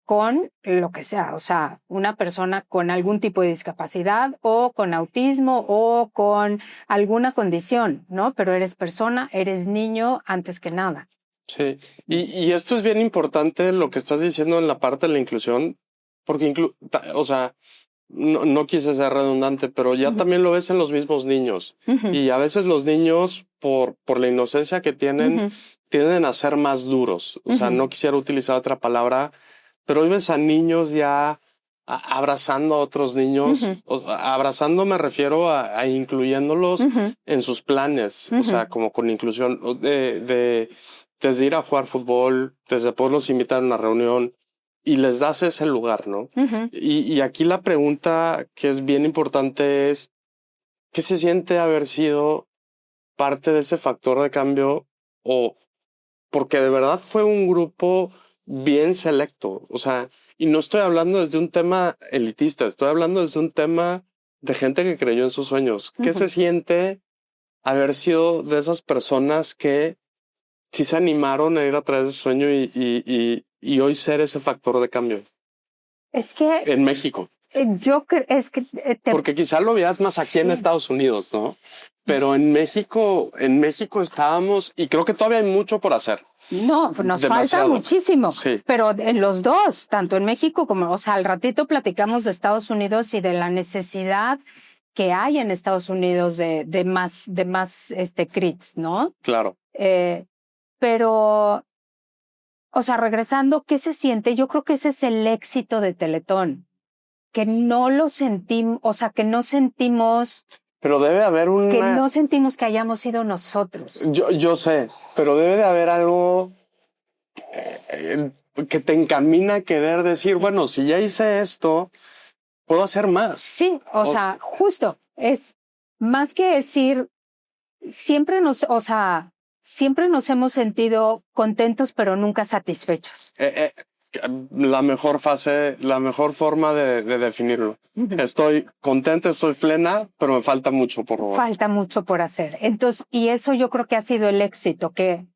con lo que sea. O sea, una persona con algún tipo de discapacidad o con autismo o con alguna condición, ¿no? Pero eres persona, eres niño antes que nada. Sí, y esto es bien importante lo que estás diciendo en la parte de la inclusión, porque o sea, no quise ser redundante, pero ya también lo ves en los mismos niños. Y a veces los niños, por la inocencia que tienen, tienden a ser más duros. O sea, no quisiera utilizar otra palabra, pero hoy ves a niños ya abrazando a otros niños. Abrazando me refiero a incluyéndolos en sus planes. O sea, como con inclusión desde ir a jugar fútbol, desde poderlos invitar a una reunión, y les das ese lugar, ¿no? Y aquí la pregunta que es bien importante es, ¿qué se siente haber sido parte de ese factor de cambio? O porque de verdad fue un grupo bien selecto, o sea, y no estoy hablando desde un tema elitista, estoy hablando desde un tema de gente que creyó en sus sueños. ¿Qué se siente haber sido de esas personas que sí se animaron a ir a través de su sueño y hoy ser ese factor de cambio? Es que en México. Yo creo, es que... Porque quizá lo veas más aquí en Estados Unidos, ¿no? Pero en México estábamos, y creo que todavía hay mucho por hacer. No, nos falta muchísimo. Sí. Pero en los dos, tanto en México como, o sea, al ratito platicamos de Estados Unidos y de la necesidad que hay en Estados Unidos de más crits, ¿no? Claro. Pero, o sea, regresando, ¿qué se siente? Yo creo que ese es el éxito de Teletón. Que no lo sentimos, o sea, que no sentimos... Pero debe haber que no sentimos que hayamos sido nosotros. Yo sé, pero debe de haber algo que te encamina a querer decir, bueno, si ya hice esto, puedo hacer más. Sí, o sea, justo, es más que decir, siempre nos hemos sentido contentos, pero nunca satisfechos. La mejor forma de definirlo. Estoy contenta, estoy plena, pero me falta mucho por hacer. Falta mucho por hacer. Entonces, y eso yo creo que ha sido el éxito, que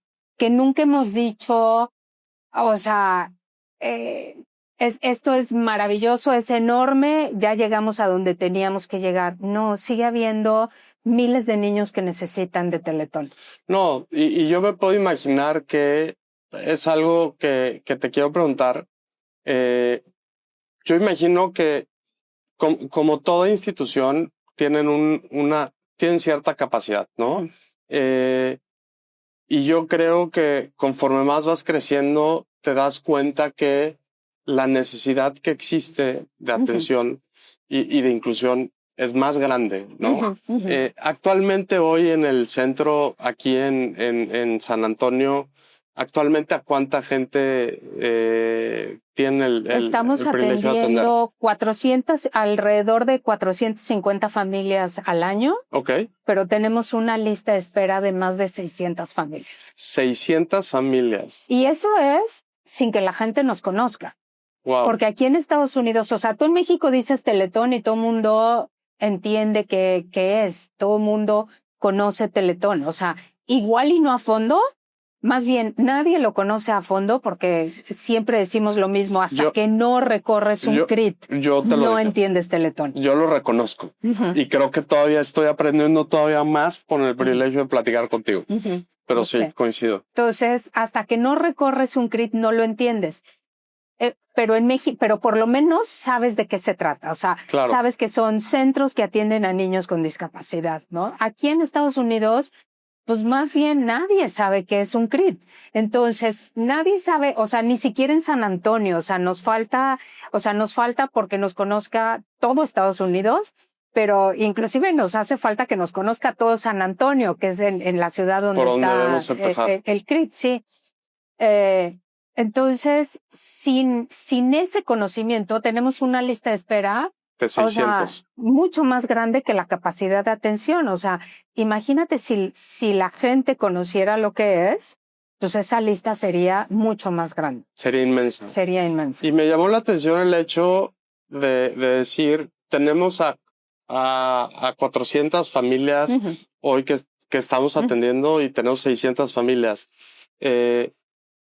nunca hemos dicho, o sea, esto es maravilloso, es enorme, ya llegamos a donde teníamos que llegar. No, sigue habiendo miles de niños que necesitan de Teletón. No, y yo me puedo imaginar que es algo que te quiero preguntar. Yo imagino que como toda institución tienen cierta capacidad, ¿no? Y yo creo que conforme más vas creciendo, te das cuenta que la necesidad que existe de atención y de inclusión es más grande, ¿no? Actualmente hoy en el centro, aquí en San Antonio, actualmente ¿a cuánta gente tiene Estamos el privilegio de atender? atendiendo alrededor de 450 familias al año, Ok. pero tenemos una lista de espera de más de 600 familias. 600 familias. Y eso es sin que la gente nos conozca. Wow. Porque aquí en Estados Unidos, o sea, tú en México dices Teletón y todo el mundo entiende qué es, todo el mundo conoce Teletón, o sea, igual y no a fondo, más bien nadie lo conoce a fondo porque siempre decimos lo mismo, hasta que no recorres un CRIT, no entiendes Teletón. Yo lo reconozco y creo que todavía estoy aprendiendo todavía más por el privilegio de platicar contigo, pero sí, coincido. Entonces, hasta que no recorres un CRIT no lo entiendes. Pero en México, pero por lo menos sabes de qué se trata, o sea, sabes que son centros que atienden a niños con discapacidad, ¿no? Aquí en Estados Unidos, pues más bien nadie sabe qué es un CRIT. Entonces, nadie sabe, o sea, ni siquiera en San Antonio, o sea, nos falta porque nos conozca todo Estados Unidos, pero inclusive nos hace falta que nos conozca todo San Antonio, que es en la ciudad donde está el CRIT, sí. Entonces, sin ese conocimiento, tenemos una lista de espera de 600. O sea, mucho más grande que la capacidad de atención. O sea, imagínate si la gente conociera lo que es, pues esa lista sería mucho más grande. Sería inmensa. Sería inmensa. Y me llamó la atención el hecho de decir, tenemos a 400 familias hoy que estamos atendiendo y tenemos 600 familias.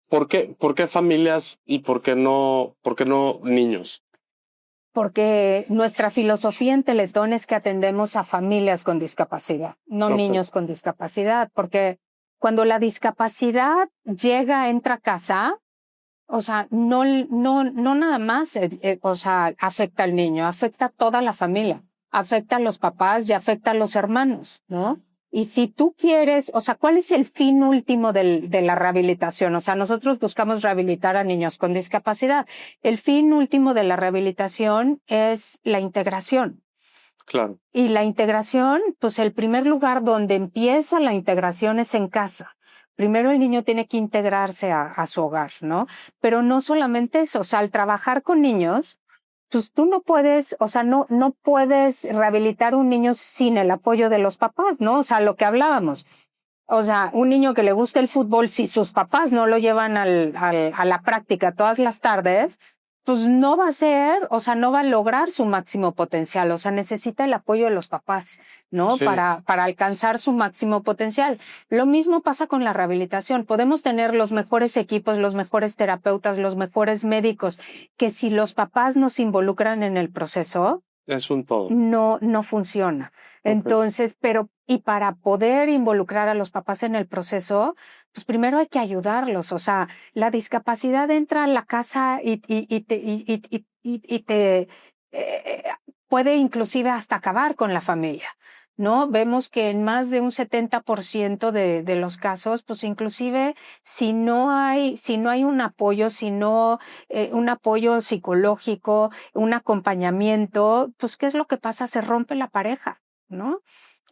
¿Por qué familias y por qué no niños? Porque nuestra filosofía en Teletón es que atendemos a familias con discapacidad, no niños con discapacidad, porque cuando la discapacidad entra a casa, o sea, no nada más, o sea, afecta al niño, afecta a toda la familia, afecta a los papás y afecta a los hermanos, ¿no? Y si tú quieres, o sea, ¿cuál es el fin último de la rehabilitación? O sea, nosotros buscamos rehabilitar a niños con discapacidad. El fin último de la rehabilitación es la integración. Claro. Y la integración, pues el primer lugar donde empieza la integración es en casa. Primero el niño tiene que integrarse a su hogar, ¿no? Pero no solamente eso, o sea, al trabajar con niños, pues tú no puedes, o sea, no puedes rehabilitar un niño sin el apoyo de los papás, ¿no? O sea, lo que hablábamos. O sea, un niño que le gusta el fútbol, si sus papás no lo llevan a la práctica todas las tardes, pues no va a ser, o sea, no va a lograr su máximo potencial. O sea, necesita el apoyo de los papás, ¿no? Sí. Para alcanzar su máximo potencial. Lo mismo pasa con la rehabilitación. Podemos tener los mejores equipos, los mejores terapeutas, los mejores médicos, que si los papás no se involucran en el proceso, es un todo. No funciona. Entonces, y para poder involucrar a los papás en el proceso, pues primero hay que ayudarlos. O sea, la discapacidad entra a la casa y te puede inclusive hasta acabar con la familia, ¿no? Vemos que en más de un 70% de los casos, pues inclusive si no hay un apoyo, un apoyo psicológico, un acompañamiento, pues ¿qué es lo que pasa? Se rompe la pareja, ¿no?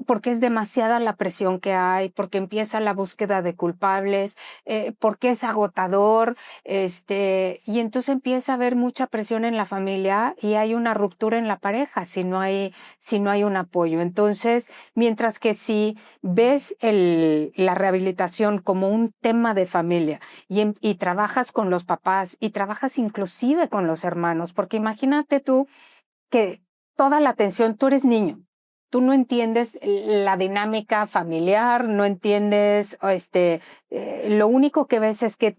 Porque es demasiada la presión que hay, porque empieza la búsqueda de culpables, porque es agotador, y entonces empieza a haber mucha presión en la familia y hay una ruptura en la pareja si no hay un apoyo. Entonces, mientras que si ves la rehabilitación como un tema de familia y trabajas con los papás y trabajas inclusive con los hermanos, porque imagínate tú que toda la atención, tú eres niño. Tú no entiendes la dinámica familiar, no entiendes, lo único que ves es que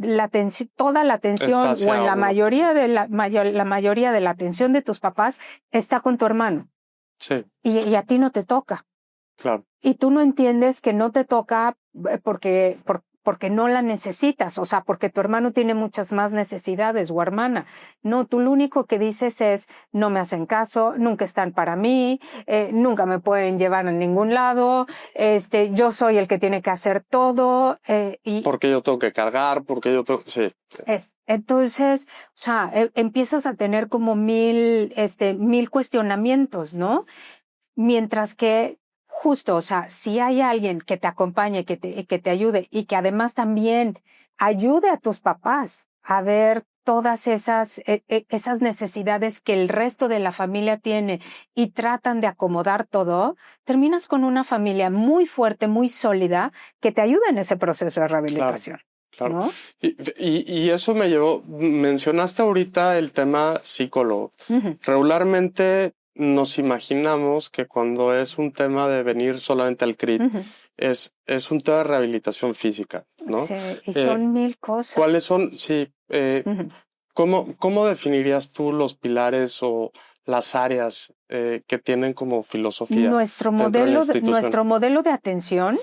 toda la atención o en la mayoría de la mayoría de la atención de tus papás está con tu hermano. Sí. Y a ti no te toca. Claro. Y tú no entiendes que no te toca porque porque no la necesitas, o sea, porque tu hermano tiene muchas más necesidades o hermana. No, tú lo único que dices es, no me hacen caso, nunca están para mí, nunca me pueden llevar a ningún lado, yo soy el que tiene que hacer todo. Porque yo tengo que cargar, porque yo tengo... Sí. Entonces, o sea, empiezas a tener como mil cuestionamientos, ¿no? Mientras que justo, o sea, si hay alguien que te acompañe, que te ayude y que además también ayude a tus papás a ver todas esas necesidades que el resto de la familia tiene y tratan de acomodar todo, terminas con una familia muy fuerte, muy sólida, que te ayuda en ese proceso de rehabilitación. Claro. ¿No? Y eso me llevó, mencionaste ahorita el tema psicólogo. Regularmente nos imaginamos que cuando es un tema de venir solamente al CRIT, es un tema de rehabilitación física, ¿no? Sí, y son mil cosas. ¿Cuáles son? Sí. ¿Cómo definirías tú los pilares o las áreas que tienen como filosofía? Nuestro modelo de atención,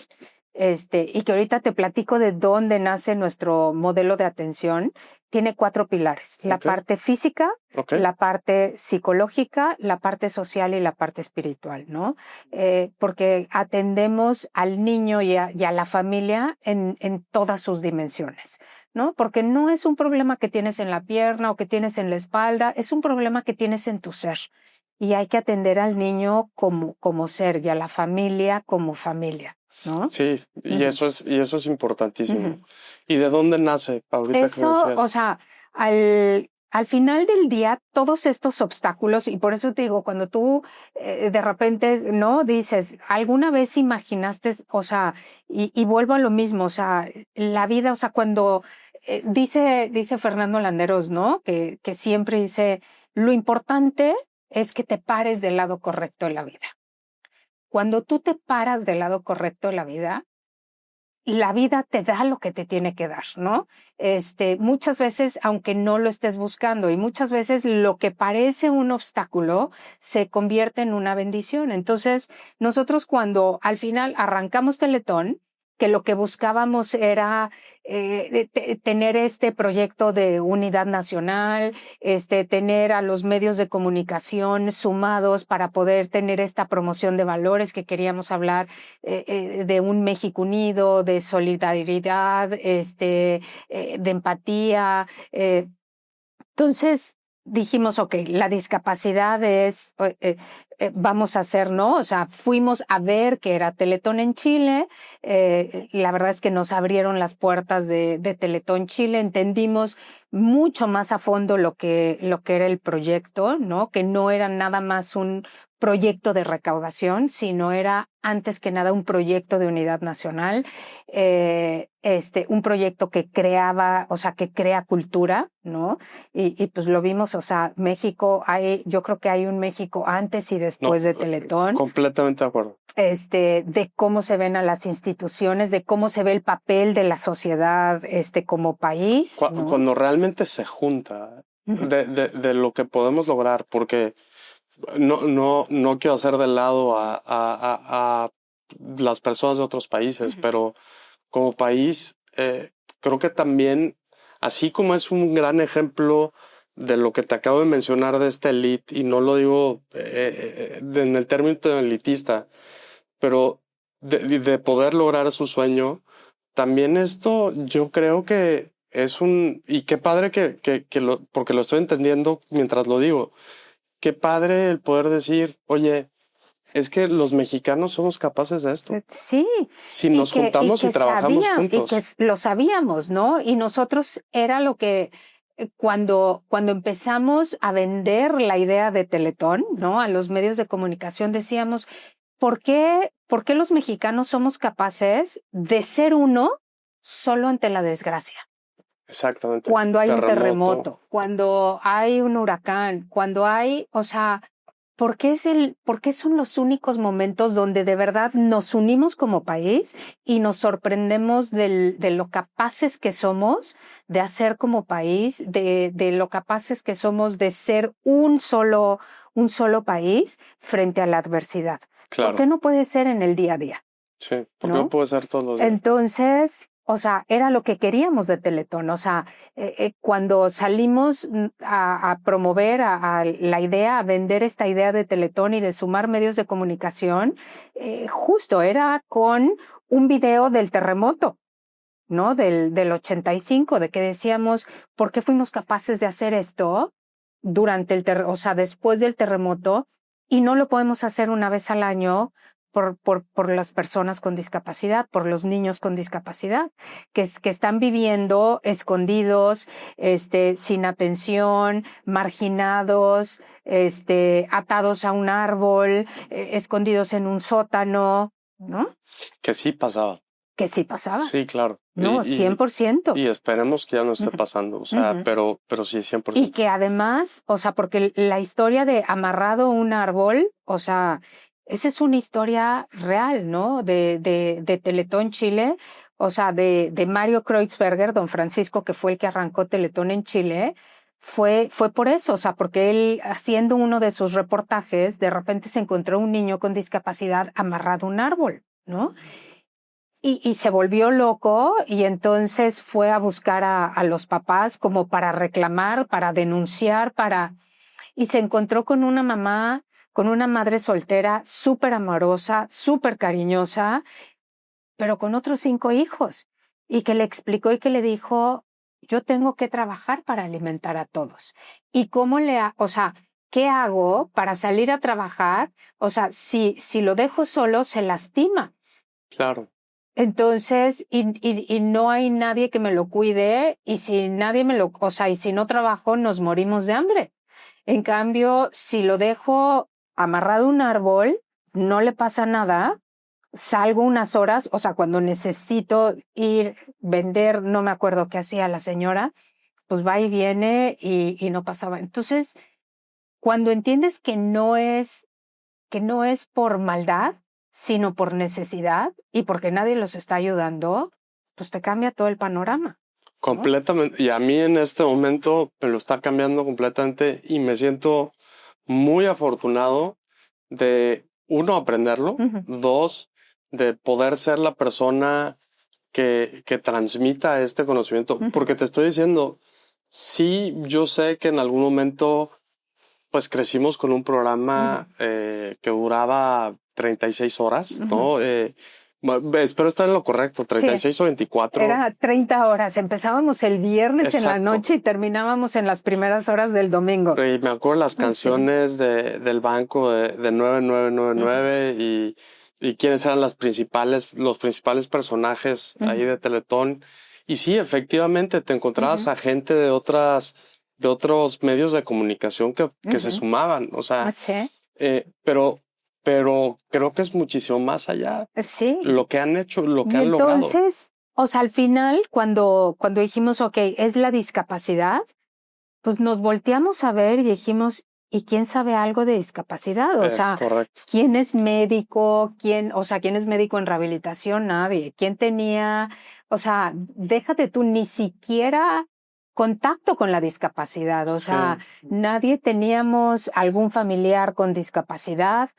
y que ahorita te platico de dónde nace nuestro modelo de atención, tiene 4 pilares. La parte física, la parte psicológica, la parte social y la parte espiritual, ¿no? Porque atendemos al niño y a la familia en todas sus dimensiones, ¿no? Porque no es un problema que tienes en la pierna o que tienes en la espalda, es un problema que tienes en tu ser. Y hay que atender al niño como ser y a la familia como familia, ¿no? Sí, y eso es importantísimo. ¿Y de dónde nace ahorita que me decías? O sea, al final del día, todos estos obstáculos, y por eso te digo, cuando tú de repente, ¿no? Dices, ¿alguna vez imaginaste, o sea, y vuelvo a lo mismo, o sea, la vida, o sea, cuando dice Fernando Landeros, ¿no? Que siempre dice, lo importante es que te pares del lado correcto de la vida. Cuando tú te paras del lado correcto de la vida te da lo que te tiene que dar, ¿no? Muchas veces, aunque no lo estés buscando, y muchas veces lo que parece un obstáculo se convierte en una bendición. Entonces, nosotros cuando al final arrancamos Teletón, que lo que buscábamos era tener este proyecto de unidad nacional, tener a los medios de comunicación sumados para poder tener esta promoción de valores que queríamos hablar de un México unido, de solidaridad, de empatía. Entonces dijimos, ok, la discapacidad es, vamos a hacer, ¿no? O sea, fuimos a ver que era Teletón en Chile. La verdad es que nos abrieron las puertas de Teletón Chile. Entendimos mucho más a fondo lo que era el proyecto, ¿no? Que no era nada más un proyecto de recaudación, sino era antes que nada un proyecto de unidad nacional, un proyecto que creaba, o sea, que crea cultura, ¿no? Y pues lo vimos, o sea, México, yo creo que hay un México antes y después de Teletón. Completamente de acuerdo. De cómo se ven a las instituciones, de cómo se ve el papel de la sociedad, como país. Cuando realmente se junta de lo que podemos lograr, porque no quiero hacer de lado a las personas de otros países, pero como país, creo que también, así como es un gran ejemplo de lo que te acabo de mencionar de esta elite, y no lo digo en el término elitista, pero de poder lograr su sueño, también esto yo creo que es y qué padre porque lo estoy entendiendo mientras lo digo, qué padre el poder decir, oye, es que los mexicanos somos capaces de esto. Sí. Si nos juntamos y trabajamos juntos. Y que lo sabíamos, ¿no? Y nosotros era lo que cuando empezamos a vender la idea de Teletón, ¿no? A los medios de comunicación decíamos, ¿por qué los mexicanos somos capaces de ser uno solo ante la desgracia? Exactamente. Cuando hay un terremoto, cuando hay un huracán, cuando hay, o sea, ¿por qué son los únicos momentos donde de verdad nos unimos como país y nos sorprendemos de lo capaces que somos de hacer como país, de lo capaces que somos de ser un solo país frente a la adversidad? Claro. ¿Por qué no puede ser en el día a día? Sí, porque no puede ser todos los días. Entonces, o sea, era lo que queríamos de Teletón. O sea, cuando salimos a promover a la idea, a vender esta idea de Teletón y de sumar medios de comunicación, justo era con un video del terremoto, ¿no? Del 85, de que decíamos, ¿por qué fuimos capaces de hacer esto durante o sea, después del terremoto, y no lo podemos hacer una vez al año por las personas con discapacidad, por los niños con discapacidad, que están viviendo escondidos, sin atención, marginados, atados a un árbol, escondidos en un sótano, ¿no? Que sí pasaba. Que sí pasaba. Sí, claro. No, 100%. Y esperemos que ya no esté pasando, o sea, pero sí, 100%. Y que además, o sea, porque la historia de amarrado a un árbol, o sea, esa es una historia real, ¿no? De Teletón Chile, o sea, de Mario Kreutzberger, don Francisco, que fue el que arrancó Teletón en Chile, fue por eso, o sea, porque él, haciendo uno de sus reportajes, de repente se encontró un niño con discapacidad amarrado a un árbol, ¿no? Y se volvió loco y entonces fue a buscar a los papás como para reclamar, para denunciar, y se encontró con una mamá, con una madre soltera súper amorosa, súper cariñosa, pero con otros 5 hijos, y que le explicó y que le dijo, yo tengo que trabajar para alimentar a todos. ¿Y cómo o sea, qué hago para salir a trabajar? O sea, si lo dejo solo, se lastima. Claro. Entonces, y no hay nadie que me lo cuide, y si nadie o sea, y si no trabajo, nos morimos de hambre. En cambio, si lo dejo amarrado a un árbol, no le pasa nada, salgo unas horas, o sea, cuando necesito vender, no me acuerdo qué hacía la señora, pues va y viene y no pasaba. Entonces, cuando entiendes que no es por maldad, sino por necesidad y porque nadie los está ayudando, pues te cambia todo el panorama. Completamente. ¿No? Y a mí en este momento me lo está cambiando completamente y me siento muy afortunado de, uno, aprenderlo, dos, de poder ser la persona que transmita este conocimiento. Porque te estoy diciendo, sí, yo sé que en algún momento pues crecimos con un programa que duraba 36 horas, ¿no? Espero estar en lo correcto, 36 o 24. Era 30 horas. Empezábamos el viernes en la noche y terminábamos en las primeras horas del domingo. Y me acuerdo las canciones del banco de 9999 y quiénes eran los principales personajes ahí de Teletón. Y sí, efectivamente, te encontrabas a gente de otros medios de comunicación que se sumaban, o sea, pero creo que es muchísimo más allá lo que han hecho, lo que han logrado. Entonces, o sea, al final, cuando dijimos, ok, es la discapacidad, pues nos volteamos a ver y dijimos, ¿y quién sabe algo de discapacidad? O sea, correcto. ¿Quién es médico? ¿Quién es médico en rehabilitación? Nadie. ¿Quién tenía, o sea, déjate tú, ni siquiera contacto con la discapacidad? O sea, nadie teníamos algún familiar con discapacidad.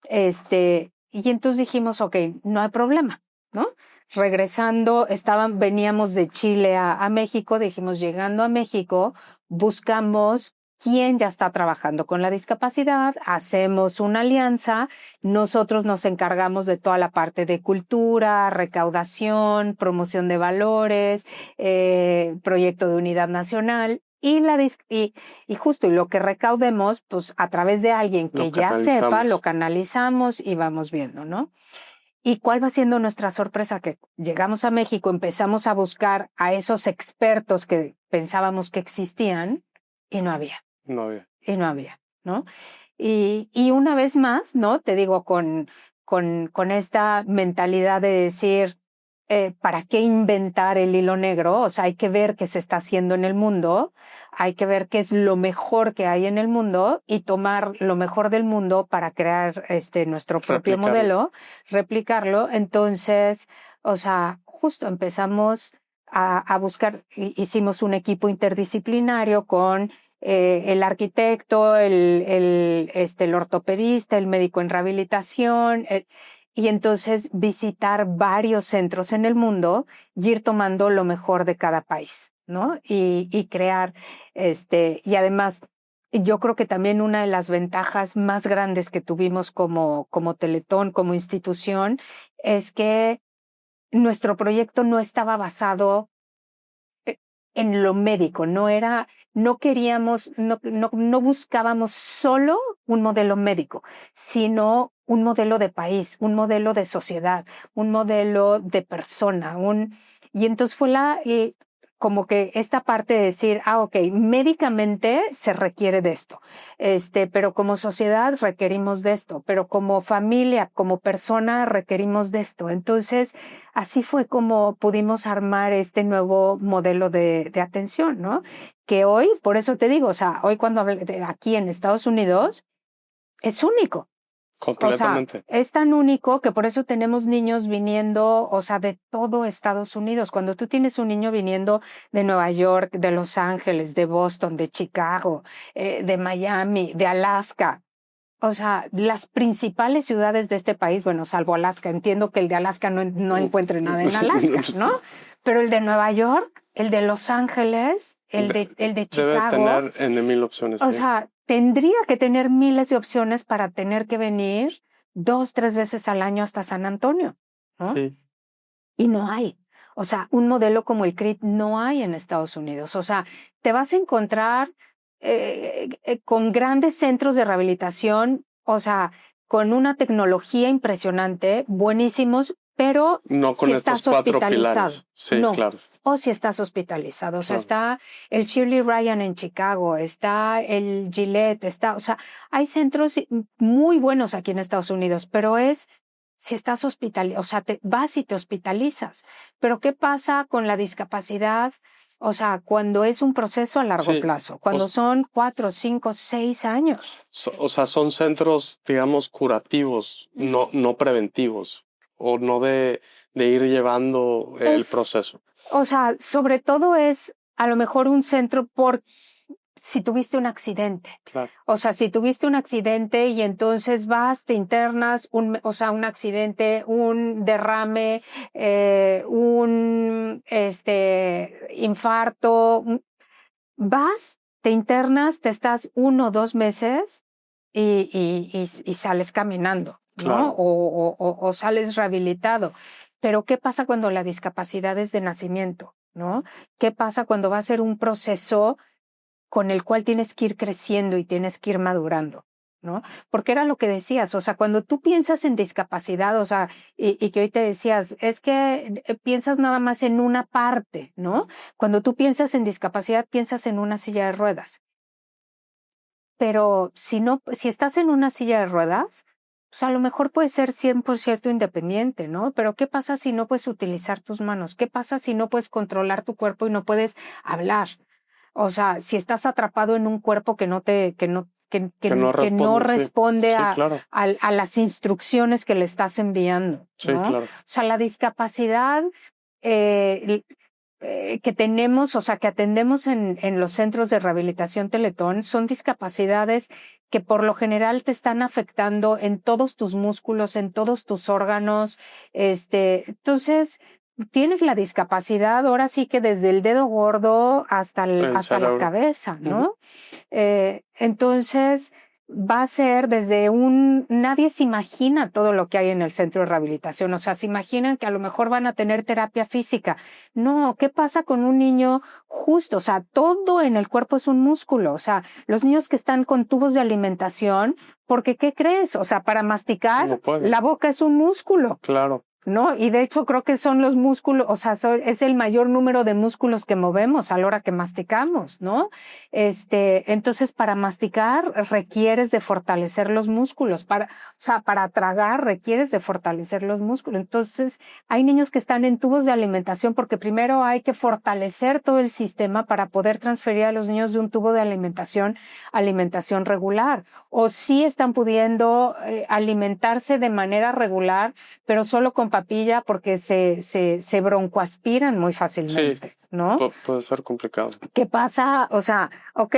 Y entonces dijimos, ok, no hay problema, ¿no? Regresando, veníamos de Chile a México, dijimos, llegando a México, buscamos quién ya está trabajando con la discapacidad, hacemos una alianza, nosotros nos encargamos de toda la parte de cultura, recaudación, promoción de valores, proyecto de unidad nacional, y justo lo que recaudemos, pues a través de alguien que ya sepa, lo canalizamos y vamos viendo, ¿no? ¿Y cuál va siendo nuestra sorpresa? Que llegamos a México, empezamos a buscar a esos expertos que pensábamos que existían y no había. No había. Y no había, ¿no? Y una vez más, ¿no? Te digo, con esta mentalidad de decir, ¿para qué inventar el hilo negro? O sea, hay que ver qué se está haciendo en el mundo, hay que ver qué es lo mejor que hay en el mundo y tomar lo mejor del mundo para crear nuestro propio modelo, replicarlo. Entonces, o sea, justo empezamos a buscar, hicimos un equipo interdisciplinario con el arquitecto, el ortopedista, el médico en rehabilitación, y entonces visitar varios centros en el mundo y ir tomando lo mejor de cada país, ¿no? Y crear, y además, yo creo que también una de las ventajas más grandes que tuvimos como Teletón, como institución, es que nuestro proyecto no estaba basado en lo médico, no queríamos, no buscábamos solo un modelo médico, sino un modelo de país, un modelo de sociedad, un modelo de persona, y entonces fue como que esta parte de decir, ok, médicamente se requiere de esto, pero como sociedad requerimos de esto, pero como familia, como persona requerimos de esto. Entonces, así fue como pudimos armar este nuevo modelo de atención, ¿no? Que hoy, por eso te digo, o sea, hoy cuando hablé aquí en Estados Unidos, es único. Completamente. O sea, es tan único que por eso tenemos niños viniendo, o sea, de todo Estados Unidos. Cuando tú tienes un niño viniendo de Nueva York, de Los Ángeles, de Boston, de Chicago, de Miami, de Alaska, o sea, las principales ciudades de este país, bueno, salvo Alaska, entiendo que el de Alaska no encuentre nada en Alaska, ¿no? Pero el de Nueva York, el de Los Ángeles, el de Chicago. Debe tener en 1000 opciones. O sea, tendría que tener miles de opciones para tener que venir 2, 3 veces al año hasta San Antonio, ¿no? Sí. Y no hay. O sea, un modelo como el CRIT no hay en Estados Unidos. O sea, te vas a encontrar con grandes centros de rehabilitación, o sea, con una tecnología impresionante, buenísimos, pero no con si estos estás 4 hospitalizado. pilares. Sí, no. claro. O si estás hospitalizado. O sea, Claro. está el Shirley Ryan en Chicago, está el Gillette, o sea, hay centros muy buenos aquí en Estados Unidos, pero si estás hospitalizado, o sea, te vas y te hospitalizas. Pero ¿qué pasa con la discapacidad? O sea, cuando es un proceso a largo Sí. plazo, cuando son 4, 5, 6 años. O sea, son centros, digamos, curativos, no preventivos, o no de ir llevando el proceso. O sea, sobre todo es a lo mejor un centro por si tuviste un accidente. Claro. O sea, si tuviste un accidente y entonces vas, te internas, o sea, un accidente, un derrame, un infarto, vas, te internas, te estás 1 o 2 meses y sales caminando, ¿no? Claro. O sales rehabilitado. Pero ¿qué pasa cuando la discapacidad es de nacimiento, ¿no? ¿Qué pasa cuando va a ser un proceso con el cual tienes que ir creciendo y tienes que ir madurando, ¿no? Porque era lo que decías, o sea, cuando tú piensas en discapacidad, o sea, y que hoy te decías, es que piensas nada más en una parte, ¿no? Cuando tú piensas en discapacidad, piensas en una silla de ruedas. Pero si estás en una silla de ruedas, pues a lo mejor puedes ser 100% independiente, ¿no? Pero ¿qué pasa si no puedes utilizar tus manos? ¿Qué pasa si no puedes controlar tu cuerpo y no puedes hablar? O sea, si estás atrapado en un cuerpo que no responde sí, claro. a las instrucciones que le estás enviando, ¿no? Sí, claro. O sea, la discapacidad que tenemos, o sea, que atendemos en los centros de rehabilitación Teletón, son discapacidades que por lo general te están afectando en todos tus músculos, en todos tus órganos. Entonces, tienes la discapacidad ahora sí que desde el dedo gordo hasta la cabeza, ¿no? Entonces, va a ser desde nadie se imagina todo lo que hay en el centro de rehabilitación, o sea, se imaginan que a lo mejor van a tener terapia física. No, ¿qué pasa con un niño justo? O sea, todo en el cuerpo es un músculo, o sea, los niños que están con tubos de alimentación, porque ¿qué crees? O sea, para masticar, la boca es un músculo. Claro. ¿No? Y de hecho creo que son los músculos, o sea, es el mayor número de músculos que movemos a la hora que masticamos, ¿no? Entonces para masticar requieres de fortalecer los músculos, o sea, para tragar requieres de fortalecer los músculos. Entonces hay niños que están en tubos de alimentación porque primero hay que fortalecer todo el sistema para poder transferir a los niños de un tubo de alimentación a alimentación regular. O sí están pudiendo alimentarse de manera regular, pero solo con papilla porque se broncoaspiran muy fácilmente. Sí. ¿no? Puede ser complicado. ¿Qué pasa? O sea, ok,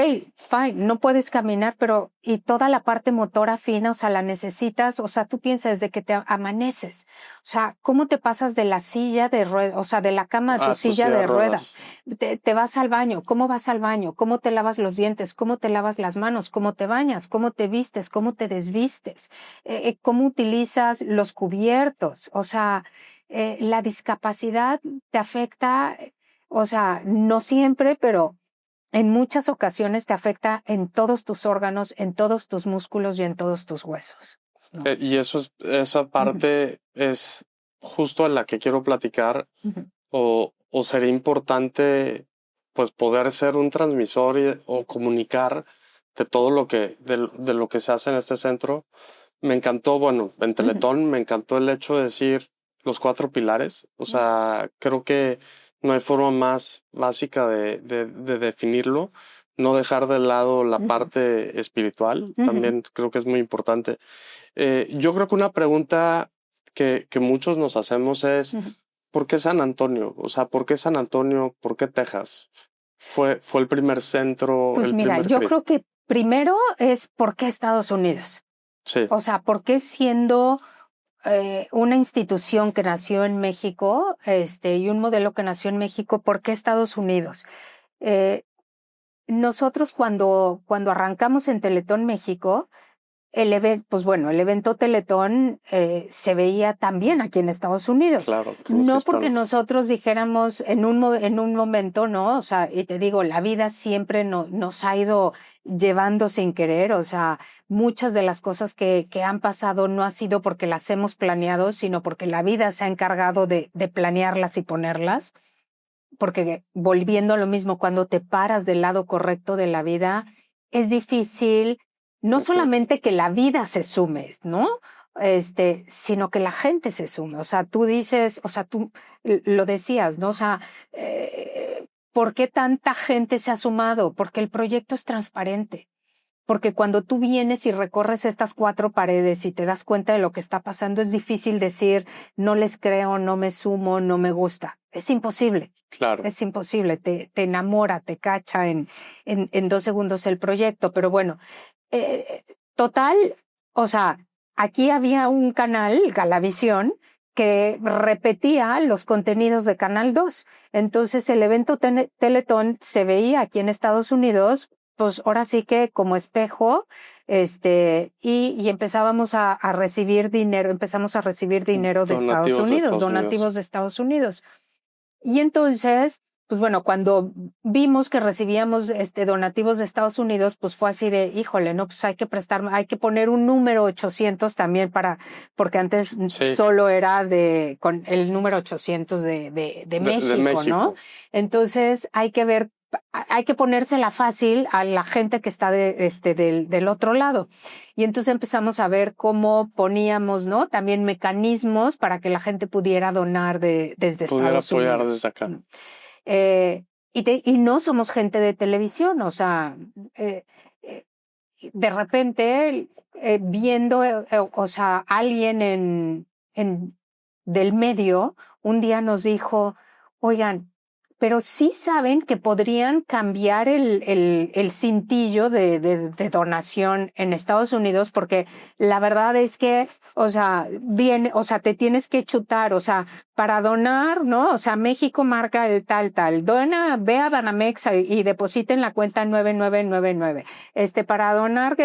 fine, no puedes caminar, pero y toda la parte motora fina, o sea, la necesitas, o sea, tú piensas desde que te amaneces, o sea, ¿cómo te pasas de la silla de ruedas, o sea, de la cama a tu Tu silla silla de de ruedas? ruedas. Te vas al baño, ¿cómo vas al baño? ¿Cómo te lavas los dientes? ¿Cómo te lavas las manos? ¿Cómo te bañas? ¿Cómo te vistes? ¿Cómo te desvistes? ¿Cómo utilizas los cubiertos? O sea, la discapacidad te afecta, o sea, no siempre, pero en muchas ocasiones te afecta en todos tus órganos, en todos tus músculos y en todos tus huesos, ¿no? Y esa parte es justo a la que quiero platicar, o sería importante pues poder ser un transmisor o comunicar de todo de lo que se hace en este centro. Me encantó, bueno, en Teletón me encantó el hecho de decir los 4 pilares. O sea, creo que no hay forma más básica de definirlo. No dejar de lado la parte espiritual, también creo que es muy importante. Yo creo que una pregunta que muchos nos hacemos es, ¿por qué San Antonio? O sea, ¿por qué San Antonio? ¿Por qué Texas? Fue el primer centro, Pues el mira, primer yo CRI. creo que primero es ¿por qué Estados Unidos? Sí, O sea, ¿por qué siendo una institución que nació en México, y un modelo que nació en México, ¿por qué Estados Unidos? Nosotros cuando arrancamos en Teletón México, pues bueno, el evento Teletón se veía también aquí en Estados Unidos. claro, que los No porque hispanos. nosotros dijéramos en un momento, ¿no? O sea, y te digo, la vida siempre nos ha ido llevando sin querer. O sea, muchas de las cosas que han pasado no ha sido porque las hemos planeado, sino porque la vida se ha encargado de planearlas y ponerlas. Porque volviendo a lo mismo, cuando te paras del lado correcto de la vida, es difícil no solamente que la vida se sume, ¿no? Sino que la gente se sume. O sea, tú dices, o sea, tú lo decías, ¿no? O sea, ¿por qué tanta gente se ha sumado? Porque el proyecto es transparente. Porque cuando tú vienes y recorres estas 4 paredes y te das cuenta de lo que está pasando, es difícil decir, no les creo, no me sumo, no me gusta. Es imposible. Claro. Es imposible. Te enamora, te cacha en 2 segundos el proyecto. Pero bueno, total, o sea, aquí había un canal, Galavisión, que repetía los contenidos de Canal 2. Entonces el evento Teletón se veía aquí en Estados Unidos, pues ahora sí que como espejo, y empezábamos a recibir dinero, empezamos a recibir dinero de Estados Unidos, donativos de Estados Unidos. Y entonces, pues bueno, cuando vimos que recibíamos donativos de Estados Unidos, pues fue así de, híjole, no, pues hay que poner un número 800 también porque antes solo era con el número 800 de México, ¿no? Entonces hay que ponérsela fácil a la gente que está del otro lado. Y entonces empezamos a ver cómo poníamos, ¿no? También mecanismos para que la gente pudiera donar desde Estados Unidos. Apoyar desde acá. Y no somos gente de televisión, o sea, de repente viendo, o sea, alguien del medio un día nos dijo, oigan, pero sí saben que podrían cambiar el cintillo de donación en Estados Unidos, porque la verdad es que, o sea, te tienes que chutar, o sea, para donar, ¿no? O sea, México marca el tal. Dona, ve a Banamex y deposita en la cuenta 9999. Para donar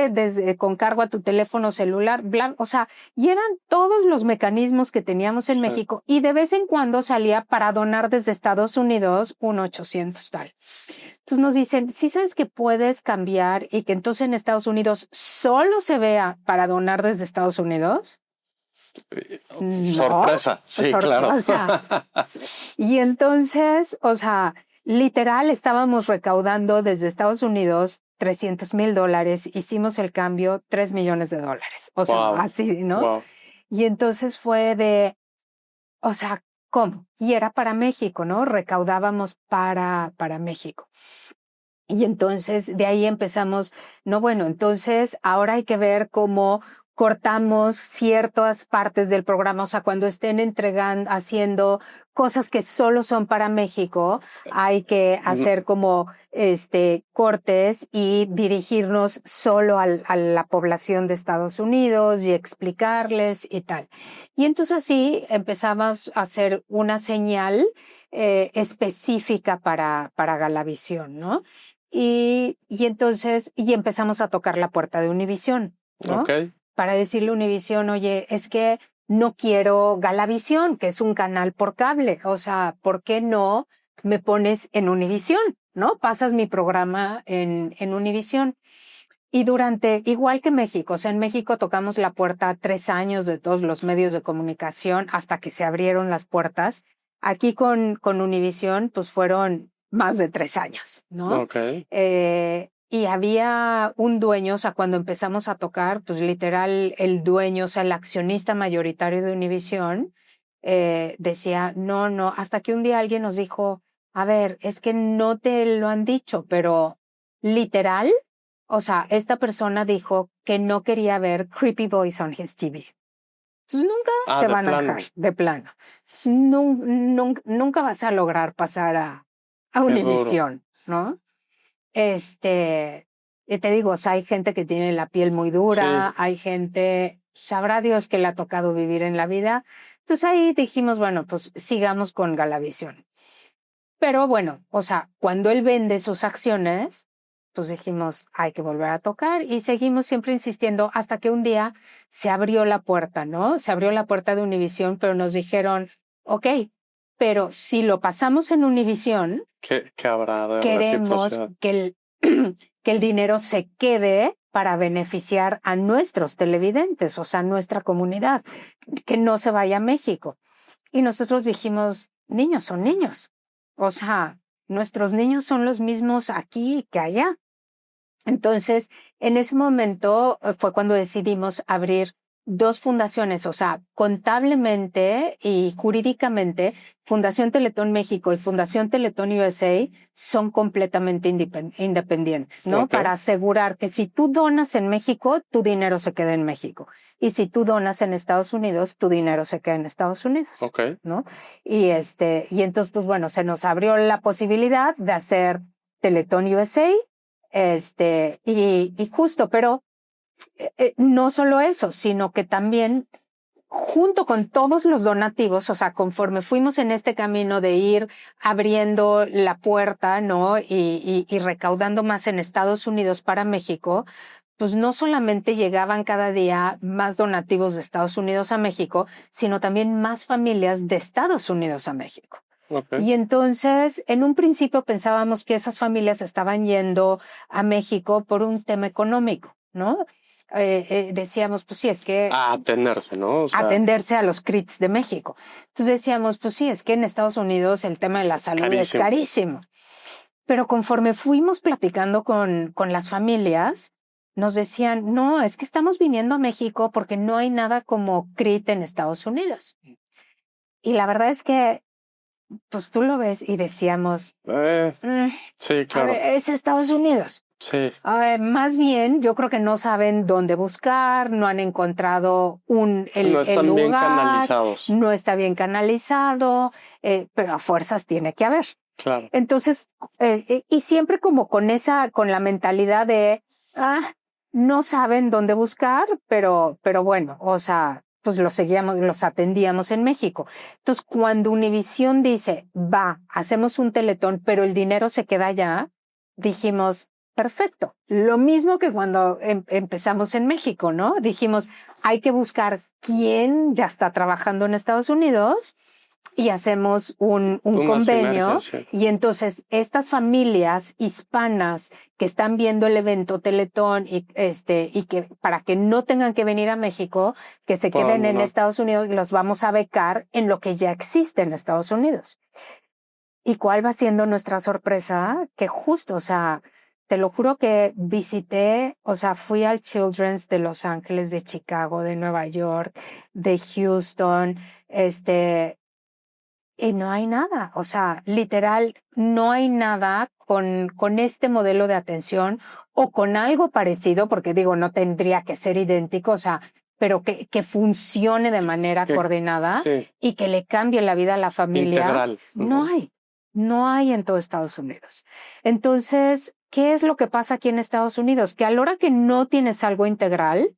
con cargo a tu teléfono celular, bla, o sea, y eran todos los mecanismos que teníamos en México, y de vez en cuando salía para donar desde Estados Unidos un 800 tal. Entonces nos dicen, ¿sí sabes que puedes cambiar y que entonces en Estados Unidos solo se vea para donar desde Estados Unidos? No, sorpresa, sí, sorpresa. Claro. Y entonces, o sea, literal estábamos recaudando desde Estados Unidos $300,000, hicimos el cambio $3 millones. O sea, así, ¿no? Wow. Y entonces fue de, o sea, ¿cómo? Y era para México, ¿no? Recaudábamos para México. Y entonces de ahí empezamos, no, bueno, entonces ahora hay que ver cómo cortamos ciertas partes del programa, o sea, cuando estén entregando, haciendo cosas que solo son para México, hay que hacer como cortes y dirigirnos solo a la población de Estados Unidos y explicarles y tal. Y entonces así empezamos a hacer una señal específica para Galavisión, ¿no? Y entonces, y empezamos a tocar la puerta de Univisión, ¿no? Ok. Para decirle a Univisión, oye, es que no quiero Galavisión, que es un canal por cable. O sea, ¿por qué no me pones en Univisión? ¿No? Pasas mi programa en Univisión. Y igual que México, o sea, en México tocamos la puerta 3 años de todos los medios de comunicación hasta que se abrieron las puertas. Aquí con Univisión, pues fueron más de 3 años, ¿no? Ok. Y había un dueño, o sea, cuando empezamos a tocar, pues literal, el dueño, o sea, el accionista mayoritario de Univisión, decía, no, hasta que un día alguien nos dijo, a ver, es que no te lo han dicho, pero literal, o sea, esta persona dijo que no quería ver Creepy Boys on his TV. Entonces nunca te De van a plano. dejar, de plano. Nunca vas a lograr pasar a Qué duro. Univisión, ¿no? Y te digo, o sea, hay gente que tiene la piel muy dura, Sí. hay gente, sabrá Dios que le ha tocado vivir en la vida. Entonces ahí dijimos, bueno, pues sigamos con Galavisión. Pero bueno, o sea, cuando él vende sus acciones, pues dijimos, hay que volver a tocar y seguimos siempre insistiendo hasta que un día se abrió la puerta, ¿no? Se abrió la puerta de Univisión, pero nos dijeron, ok, pero si lo pasamos en Univisión, ¿Qué habrá de queremos reciprocidad? que que el dinero se quede para beneficiar a nuestros televidentes, o sea, nuestra comunidad, que no se vaya a México. Y nosotros dijimos, niños son niños. O sea, nuestros niños son los mismos aquí que allá. Entonces, en ese momento fue cuando decidimos abrir 2 fundaciones, o sea, contablemente y jurídicamente, Fundación Teletón México y Fundación Teletón USA son completamente independientes, ¿no? Ok. Para asegurar que si tú donas en México, tu dinero se queda en México. Y si tú donas en Estados Unidos, tu dinero se queda en Estados Unidos, Ok. ¿no? Y entonces, pues bueno, se nos abrió la posibilidad de hacer Teletón USA, y justo, pero no solo eso, sino que también junto con todos los donativos, o sea, conforme fuimos en este camino de ir abriendo la puerta, ¿no? Y recaudando más en Estados Unidos para México, pues no solamente llegaban cada día más donativos de Estados Unidos a México, sino también más familias de Estados Unidos a México. Ok. Y entonces, en un principio pensábamos que esas familias estaban yendo a México por un tema económico, ¿no? Decíamos, pues sí, es que A atenerse, ¿no? O sea, atenderse a los CRITs de México. Entonces decíamos, pues sí, es que en Estados Unidos el tema de la salud es carísimo. Pero conforme fuimos platicando con las familias, nos decían, no, es que estamos viniendo a México porque no hay nada como CRIT en Estados Unidos. Y la verdad es que pues tú lo ves y decíamos, sí, a claro. ver, es Estados Unidos. Sí. Más bien, yo creo que no saben dónde buscar, no han encontrado No el están bien lugar, canalizados. no está bien canalizado, pero a fuerzas tiene que haber. Claro. Entonces, y siempre como con la mentalidad de, no saben dónde buscar, pero bueno, o sea, pues los atendíamos en México. Entonces, cuando Univisión dice, hacemos un teletón, pero el dinero se queda allá, dijimos, perfecto. Lo mismo que cuando empezamos en México, ¿no? Dijimos, hay que buscar quién ya está trabajando en Estados Unidos y hacemos un convenio. Sinergia, sí. Y entonces estas familias hispanas que están viendo el evento Teletón y que para que no tengan que venir a México, que se queden en Estados Unidos, los vamos a becar en lo que ya existe en Estados Unidos. ¿Y cuál va siendo nuestra sorpresa? Que justo, o sea, te lo juro que visité, o sea, fui al Children's de Los Ángeles, de Chicago, de Nueva York, de Houston, y no hay nada, o sea, literal, no hay nada con este modelo de atención o con algo parecido, porque digo, no tendría que ser idéntico, o sea, pero que funcione de manera coordinada y que le cambie la vida a la familia. Integral. No hay en todo Estados Unidos. Entonces, ¿qué es lo que pasa aquí en Estados Unidos? Que a la hora que no tienes algo integral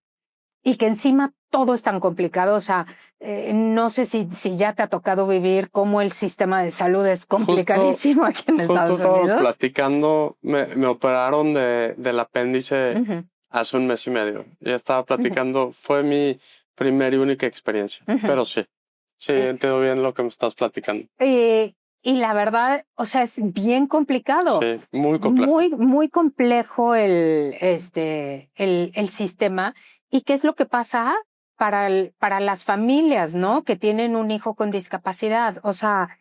y que encima todo es tan complicado, o sea, no sé si ya te ha tocado vivir cómo el sistema de salud es complicadísimo aquí en Estados Unidos. Justo estábamos platicando, me operaron del apéndice hace un mes y medio. Ya estaba platicando, fue mi primera y única experiencia, pero sí, entiendo bien lo que me estás platicando. Y la verdad, o sea, es bien complicado. Sí, muy complejo. Muy complejo el sistema. ¿Y qué es lo que pasa para las familias, ¿no? Que tienen un hijo con discapacidad. O sea,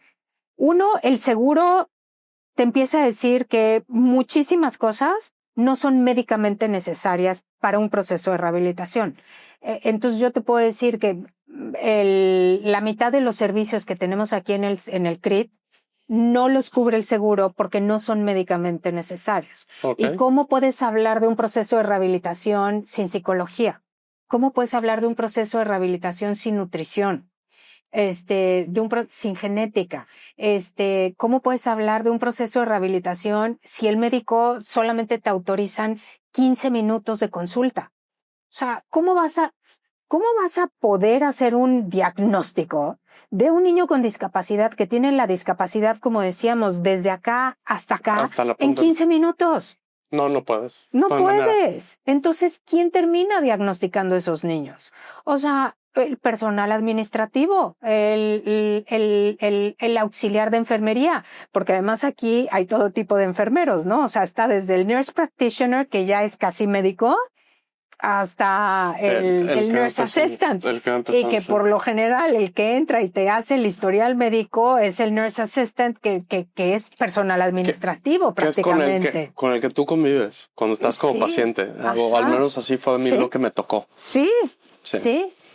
el seguro te empieza a decir que muchísimas cosas no son médicamente necesarias para un proceso de rehabilitación. Entonces yo te puedo decir que la mitad de los servicios que tenemos aquí en el CRIT no los cubre el seguro porque no son médicamente necesarios. ¿Y cómo puedes hablar de un proceso de rehabilitación sin psicología? ¿Cómo puedes hablar de un proceso de rehabilitación sin nutrición? Sin genética. ¿Cómo puedes hablar de un proceso de rehabilitación si el médico solamente te autorizan 15 minutos de consulta? O sea, ¿cómo vas a poder hacer un diagnóstico de un niño con discapacidad que tiene la discapacidad, como decíamos, desde acá hasta acá en 15 minutos? No puedes. No puedes. Entonces, ¿quién termina diagnosticando a esos niños? O sea, el personal administrativo, el auxiliar de enfermería, porque además aquí hay todo tipo de enfermeros, ¿no? O sea, está desde el nurse practitioner, que ya es casi médico, hasta el nurse assistant, y que por lo general el que entra y te hace el historial médico es el nurse assistant que es personal administrativo prácticamente. Es con el que tú convives cuando estás como paciente, o al menos así fue a mí lo que me tocó. Sí.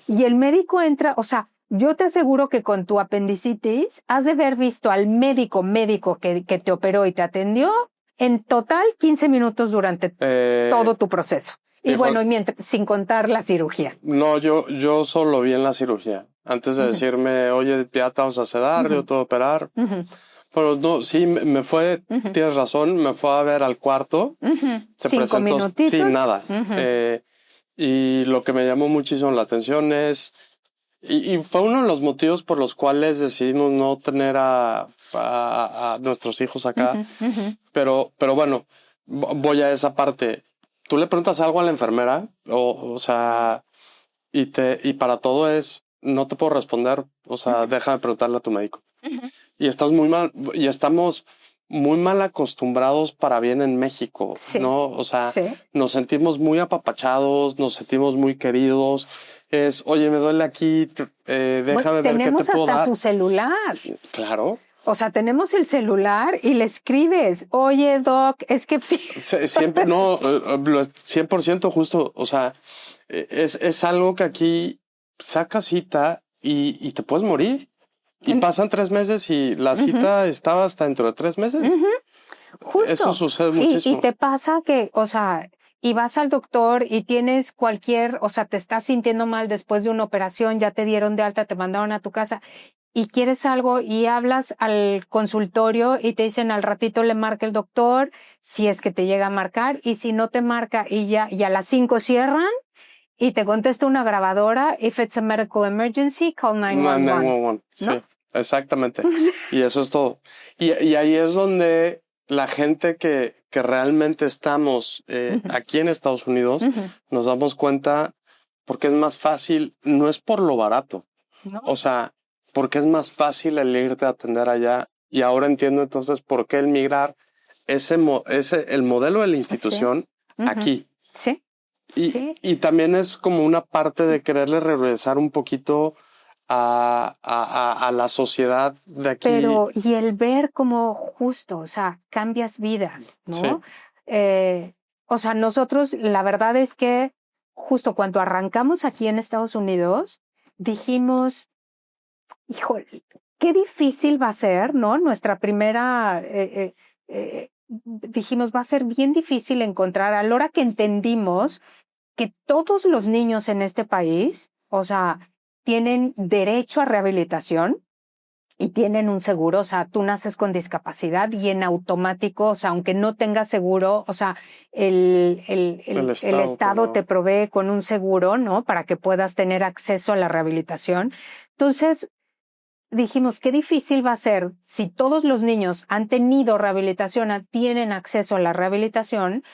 Y el médico entra, o sea, yo te aseguro que con tu apendicitis has de haber visto al médico que te operó y te atendió en total 15 minutos durante todo tu proceso. Y bueno, sin contar la cirugía. No, yo solo vi en la cirugía. Antes de decirme, oye, ya te vamos a sedar, yo te voy a operar. Pero no, sí, me fue, tienes razón, me fue a ver al cuarto. Se 5 presentó minutitos. sin nada. Y lo que me llamó muchísimo la atención es, y fue uno de los motivos por los cuales decidimos no tener a nuestros hijos acá. Pero bueno, voy a esa parte. Tú le preguntas algo a la enfermera, o sea, y para todo es, no te puedo responder, o sea, deja de preguntarle a tu médico. Y estamos muy mal acostumbrados para bien en México, ¿no? O sea, nos sentimos muy apapachados, nos sentimos muy queridos. Es, oye, me duele aquí, déjame ver qué te puedo dar. Tenemos hasta su celular. Claro. O sea, tenemos el celular y le escribes, oye, doc, es que... Siempre, no, 100% justo. O sea, es algo que aquí sacas cita y te puedes morir. Y pasan 3 meses y la cita estaba hasta dentro de 3 meses. Justo. Eso sucede muchísimo. Y te pasa que, o sea, y vas al doctor y tienes o sea, te estás sintiendo mal después de una operación, ya te dieron de alta, te mandaron a tu casa y quieres algo y hablas al consultorio y te dicen al ratito le marca el doctor, si es que te llega a marcar, y si no te marca y a las 5 cierran y te contesta una grabadora, if it's a medical emergency, call 911. 911, ¿no? Sí, exactamente. Y eso es todo. Y ahí es donde la gente que realmente estamos aquí en Estados Unidos nos damos cuenta porque es más fácil, no es por lo barato. ¿No? O sea, porque es más fácil el irte a atender allá. Y ahora entiendo entonces por qué el migrar el modelo de la institución aquí. Sí. Y también es como una parte de quererle regresar un poquito a la sociedad de aquí. Pero, y el ver como justo, o sea, cambias vidas, ¿no? Sí. O sea, nosotros, la verdad es que justo cuando arrancamos aquí en Estados Unidos, dijimos, híjole, qué difícil va a ser, ¿no? Nuestra primera, dijimos, va a ser bien difícil encontrar, a la hora que entendimos que todos los niños en este país, o sea, tienen derecho a rehabilitación y tienen un seguro, o sea, tú naces con discapacidad y en automático, o sea, aunque no tengas seguro, o sea, el Estado te provee con un seguro, ¿no? Para que puedas tener acceso a la rehabilitación. Entonces, dijimos, qué difícil va a ser si todos los niños han tenido rehabilitación, tienen acceso a la rehabilitación,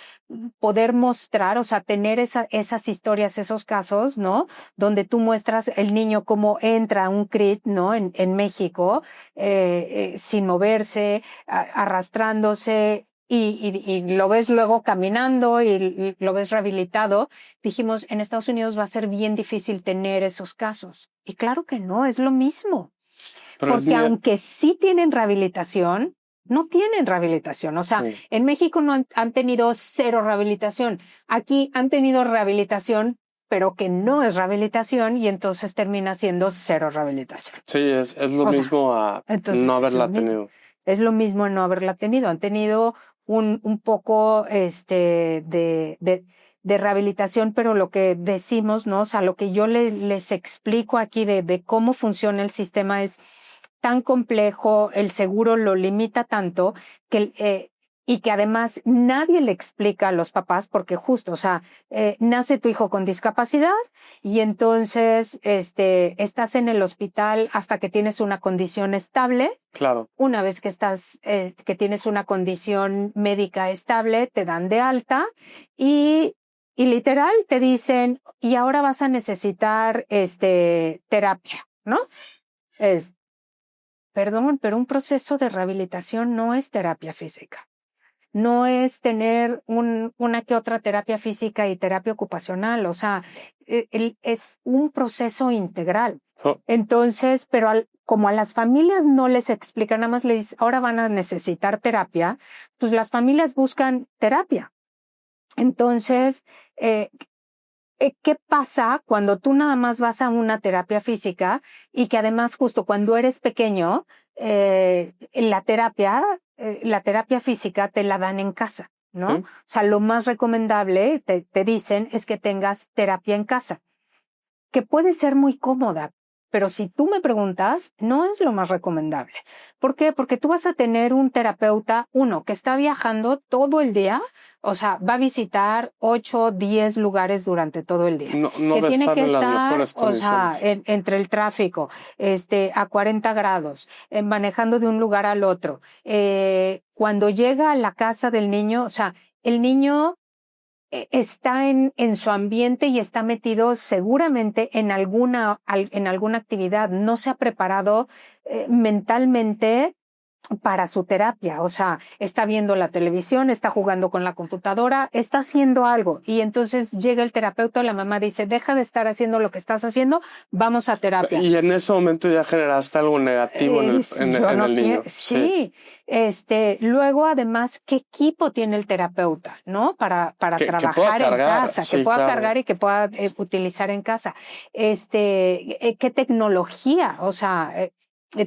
poder mostrar, o sea, tener esas historias, esos casos, ¿no? Donde tú muestras el niño cómo entra a un CRIT, ¿no? En México, sin moverse, arrastrándose, y lo ves luego caminando y lo ves rehabilitado. Dijimos, en Estados Unidos va a ser bien difícil tener esos casos. Y claro que no, es lo mismo. Porque aunque sí tienen rehabilitación, no tienen rehabilitación. O sea, en México no han tenido cero rehabilitación. Aquí han tenido rehabilitación, pero que no es rehabilitación y entonces termina siendo cero rehabilitación. Sí, es lo mismo a no haberla tenido. Es lo mismo a no haberla tenido. Han tenido un poco de rehabilitación, pero lo que decimos, ¿no? O sea, lo que yo les explico aquí de cómo funciona el sistema es tan complejo, el seguro lo limita tanto que y que además nadie le explica a los papás porque justo, o sea, nace tu hijo con discapacidad y entonces estás en el hospital hasta que tienes una condición estable. Claro. Una vez que que tienes una condición médica estable, te dan de alta y literal te dicen, y ahora vas a necesitar terapia, ¿no? Perdón, pero un proceso de rehabilitación no es terapia física. No es tener una que otra terapia física y terapia ocupacional. O sea, es un proceso integral. Entonces, pero como a las familias no les explican, nada más les dicen, ahora van a necesitar terapia, pues las familias buscan terapia. Entonces, ¿qué pasa cuando tú nada más vas a una terapia física y que además justo cuando eres pequeño, la terapia física te la dan en casa, ¿no? O sea, lo más recomendable, te dicen, es que tengas terapia en casa, que puede ser muy cómoda, pero si tú me preguntas, no es lo más recomendable. ¿Por qué? Porque tú vas a tener un terapeuta, que está viajando todo el día, o sea, va a visitar 8, 10 lugares durante todo el día. No que va tiene a estar que en las estar, mejores condiciones. o sea, entre el tráfico, a 40 grados, manejando de un lugar al otro. Cuando llega a la casa del niño, o sea, el niño está en su ambiente y está metido seguramente en alguna actividad. No se ha preparado mentalmente para su terapia. O sea, está viendo la televisión, está jugando con la computadora, está haciendo algo. Y entonces llega el terapeuta, la mamá dice, deja de estar haciendo lo que estás haciendo, vamos a terapia. Y en ese momento ya generaste algo negativo en el niño. Sí. Luego, además, ¿qué equipo tiene el terapeuta, no? Para trabajar en casa, que pueda cargar y que pueda utilizar en casa. ¿Qué tecnología? O sea,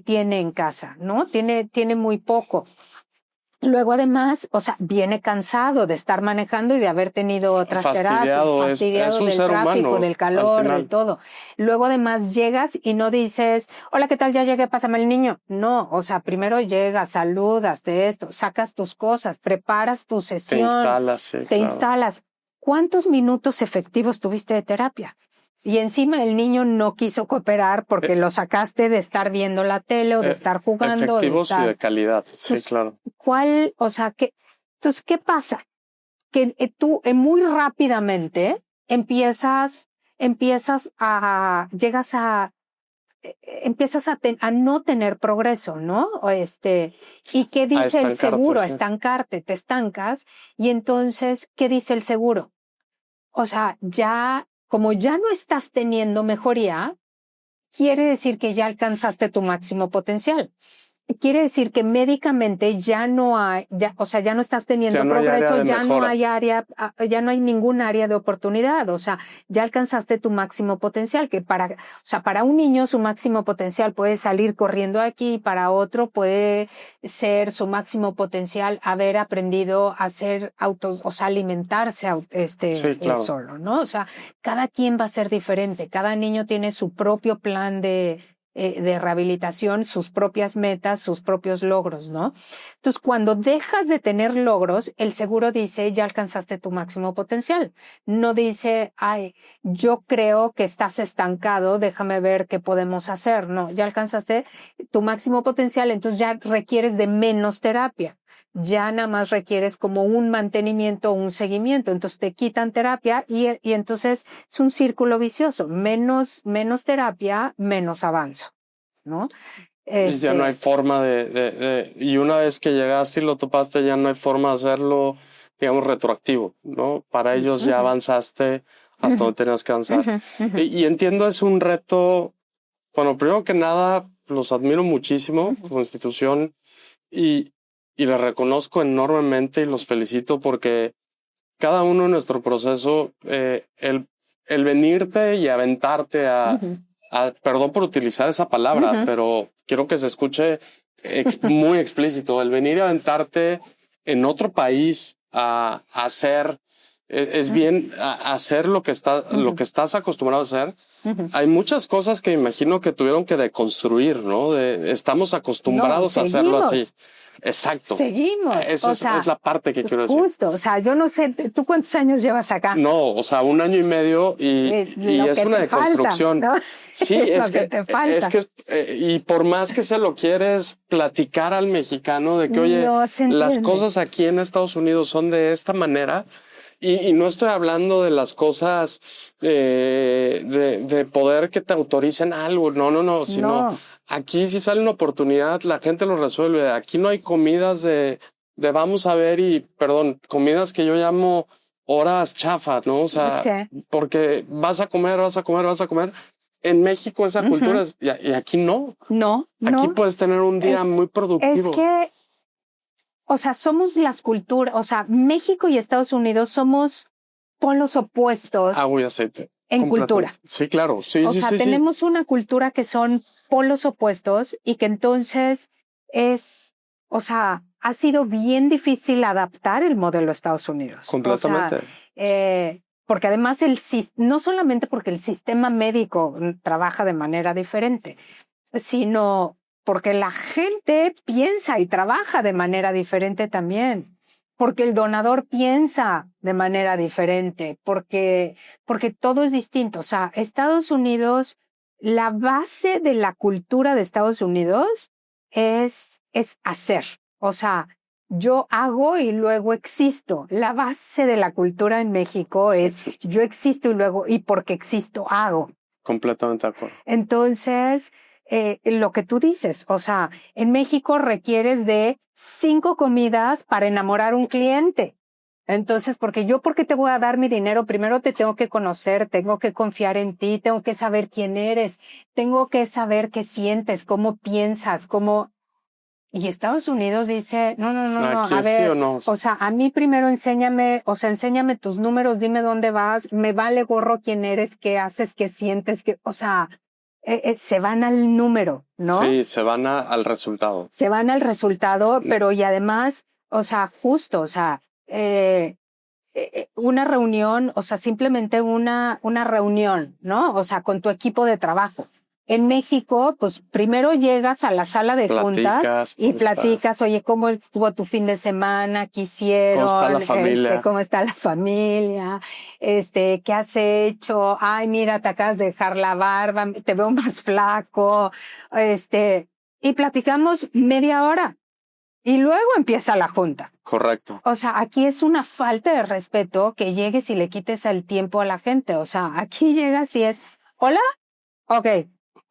tiene en casa, ¿no? Tiene muy poco. Luego, además, o sea, viene cansado de estar manejando y de haber tenido otras terapias, fastidiado del tráfico, del calor, de todo. Luego, además, llegas y no dices, hola, ¿qué tal? Ya llegué, pásame el niño. No, o sea, primero llegas, saludas de esto, sacas tus cosas, preparas tu sesión. Te instalas, sí, Te instalas. ¿Cuántos minutos efectivos tuviste de terapia? Y encima el niño no quiso cooperar porque lo sacaste de estar viendo la tele o de estar jugando. Efectivos y de calidad, sí, pues, claro. Entonces, ¿qué pasa? Que tú muy rápidamente empiezas a no tener progreso, ¿no? ¿Y qué dice el seguro? A estancarte, te estancas. Y entonces, ¿qué dice el seguro? O sea, como ya no estás teniendo mejoría, quiere decir que ya alcanzaste tu máximo potencial. quiere decir que médicamente ya no hay, o sea, ya no estás teniendo progreso, ya no hay área, ya no hay ningún área de oportunidad, o sea, ya alcanzaste tu máximo potencial, que o sea, para un niño su máximo potencial puede salir corriendo aquí, para otro puede ser su máximo potencial haber aprendido a hacer o sea, alimentarse sí, claro. solo, ¿no? O sea, cada quien va a ser diferente, cada niño tiene su propio plan de rehabilitación, sus propias metas, sus propios logros, ¿no? Entonces, cuando dejas de tener logros, el seguro dice, ya alcanzaste tu máximo potencial. No dice, ay, yo creo que estás estancado, déjame ver qué podemos hacer. No, ya alcanzaste tu máximo potencial, entonces ya requieres de menos terapia. Ya nada más requieres como un mantenimiento o un seguimiento. Entonces te quitan terapia y entonces es un círculo vicioso. Menos terapia, menos avanzo, ¿no? Y ya no hay forma y una vez que llegaste y lo topaste, ya no hay forma de hacerlo, digamos, retroactivo, ¿no? Para ellos ya avanzaste hasta donde tenías que avanzar. Y entiendo, es un reto. Bueno, primero que nada, los admiro muchísimo como institución y les reconozco enormemente y los felicito porque cada uno en nuestro proceso, el venirte y aventarte perdón por utilizar esa palabra, pero quiero que se escuche muy explícito, el venir y aventarte en otro país a hacer, es bien hacer lo que estás acostumbrado a hacer. Hay muchas cosas que me imagino que tuvieron que deconstruir, ¿no? Estamos acostumbrados a hacerlo así. Exacto. Seguimos. Eso es la parte que quiero decir. Justo, o sea, yo no sé, ¿tú cuántos años llevas acá? No, o sea, 1 año y medio y es una deconstrucción. Falta, ¿no? Sí, es que te falta. Y por más que se lo quieres platicar al mexicano de que, oye, las cosas aquí en Estados Unidos son de esta manera. Y no estoy hablando de las cosas de poder que te autoricen algo, no, sino aquí si sale una oportunidad, la gente lo resuelve. Aquí no hay comidas de vamos a ver perdón, comidas que yo llamo horas chafas, ¿no? O sea, porque vas a comer. En México esa cultura es, y aquí no. No. Aquí puedes tener un día muy productivo. Es que o sea, somos las culturas, o sea, México y Estados Unidos somos polos opuestos. Agua y aceite. En cultura. Sí, claro. Sí, o sea, tenemos una cultura que son polos opuestos y que entonces o sea, ha sido bien difícil adaptar el modelo de Estados Unidos. Completamente. O sea, porque además no solamente porque el sistema médico trabaja de manera diferente, sino porque la gente piensa y trabaja de manera diferente también, porque el donador piensa de manera diferente, porque todo es distinto. O sea, Estados Unidos, la base de la cultura de Estados Unidos es hacer. O sea, yo hago y luego existo. La base de la cultura en México es yo existo y porque existo hago. Completamente de acuerdo. Entonces, lo que tú dices, o sea, en México requieres de 5 comidas para enamorar a un cliente. Entonces, ¿por qué te voy a dar mi dinero? Primero te tengo que conocer, tengo que confiar en ti, tengo que saber quién eres, tengo que saber qué sientes, cómo piensas, Y Estados Unidos dice, no, a ver, sí o no. O sea, a mí primero enséñame tus números, dime dónde vas, me vale gorro quién eres, qué haces, qué sientes, o sea, se van al número, ¿no? Sí, se van al resultado. Se van al resultado, pero y además, o sea, justo, o sea, una reunión, o sea, simplemente una reunión, ¿no? O sea, con tu equipo de trabajo. En México, pues primero llegas a la sala de juntas y platicas, oye, ¿cómo estuvo tu fin de semana? ¿Qué hicieron? ¿Cómo está la familia? ¿Cómo está la familia? ¿Qué has hecho? Ay, mira, te acabas de dejar la barba, te veo más flaco. Y platicamos media hora. Y luego empieza la junta. Correcto. O sea, aquí es una falta de respeto que llegues y le quites el tiempo a la gente. O sea, aquí llegas y es, ¿hola? Ok.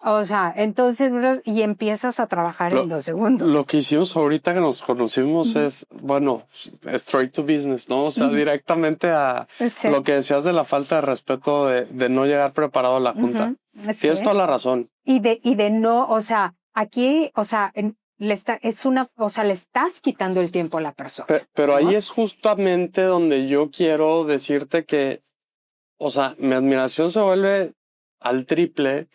O sea, entonces, y empiezas a trabajar en 2 segundos. Lo que hicimos ahorita que nos conocimos es, bueno, straight to business, ¿no? O sea, directamente a lo que decías de la falta de respeto de no llegar preparado a la junta. Tienes toda la razón. Y de no, o sea, aquí, o sea, o sea, le estás quitando el tiempo a la persona. Pero ¿no? ahí es justamente donde yo quiero decirte que, o sea, mi admiración se vuelve al triple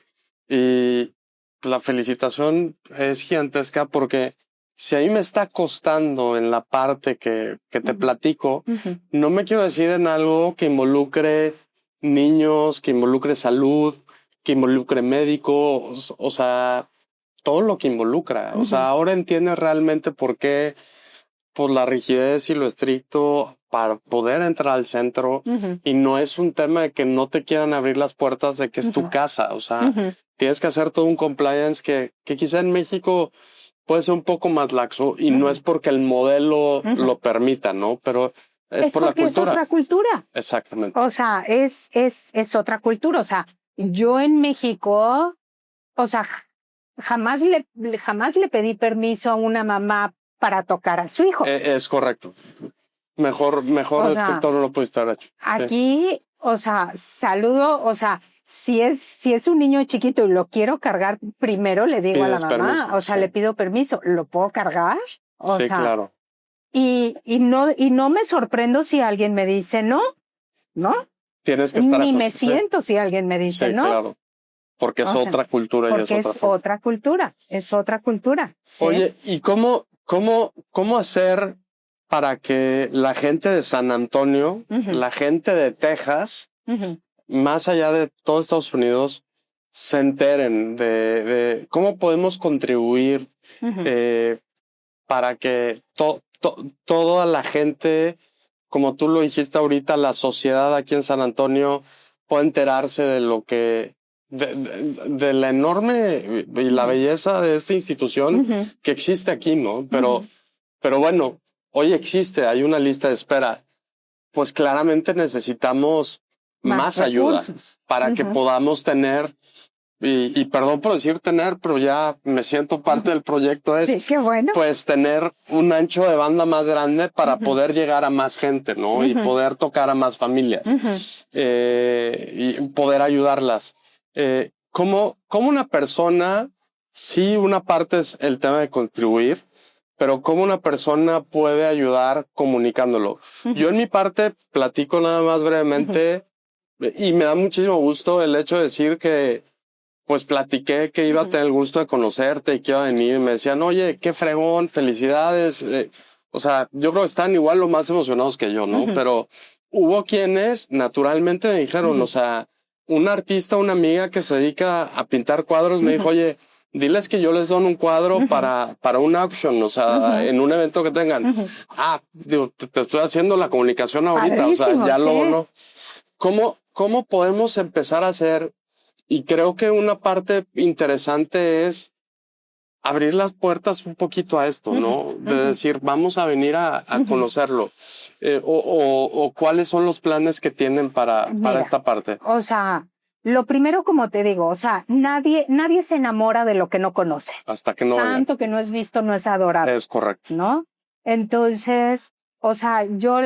y la felicitación es gigantesca porque si a mí me está costando en la parte que te platico, no me quiero decir en algo que involucre niños, que involucre salud, que involucre médicos, o sea, todo lo que involucra. O sea, ahora entiendes realmente por qué, por la rigidez y lo estricto para poder entrar al centro. Y no es un tema de que no te quieran abrir las puertas de que es tu casa. O sea, tienes que hacer todo un compliance que quizá en México puede ser un poco más laxo y no es porque el modelo lo permita, ¿no? Pero es por la cultura. Es otra cultura. Exactamente. O sea, es otra cultura. O sea, yo en México, o sea, jamás le pedí permiso a una mamá para tocar a su hijo. Es correcto. Mejor descriptor no lo pudiste haber hecho. Aquí, o sea, saludo, o sea, si es un niño chiquito y lo quiero cargar, primero le digo a la mamá, permiso, o sea, le pido permiso, ¿lo puedo cargar? O sea, claro. Y no me sorprendo si alguien me dice no. Tienes que estar Ni me siento si alguien me dice no. Claro. Porque es otra cultura y porque es otra cultura. Es otra cultura. ¿Sí? Oye, ¿y cómo hacer para que la gente de San Antonio, la gente de Texas, más allá de todo Estados Unidos, se enteren de cómo podemos contribuir para que toda la gente, como tú lo dijiste ahorita, la sociedad aquí en San Antonio pueda enterarse de lo que de la enorme y la belleza de esta institución que existe aquí, ¿no? Pero bueno, hoy existe, hay una lista de espera. Pues claramente necesitamos más ayuda para que podamos tener, y perdón por decir tener, pero ya me siento parte del proyecto, sí, qué bueno. Pues tener un ancho de banda más grande para poder llegar a más gente, ¿no? Y poder tocar a más familias y poder ayudarlas. ¿Cómo una persona, sí, una parte es el tema de contribuir, pero cómo una persona puede ayudar comunicándolo? Yo en mi parte platico nada más brevemente y me da muchísimo gusto el hecho de decir que pues platiqué que iba a tener el gusto de conocerte y que iba a venir y me decían, oye, qué fregón, felicidades. O sea, yo creo que están igual lo más emocionados que yo, ¿no? Pero hubo quienes naturalmente me dijeron, o sea, una artista, una amiga que se dedica a pintar cuadros me dijo, oye, diles que yo les doy un cuadro para un auction, o sea, en un evento que tengan. Digo, te estoy haciendo la comunicación ahorita, padrísimo, o sea, ya luego no. ¿Cómo podemos empezar a hacer? Y creo que una parte interesante es abrir las puertas un poquito a esto, ¿no? De decir, vamos a venir a conocerlo. O cuáles son los planes que tienen para esta parte. O sea, lo primero, como te digo, o sea, nadie se enamora de lo que no conoce. Hasta que no Santo que no es visto, no es adorado. Es correcto. ¿No? Entonces, o sea, yo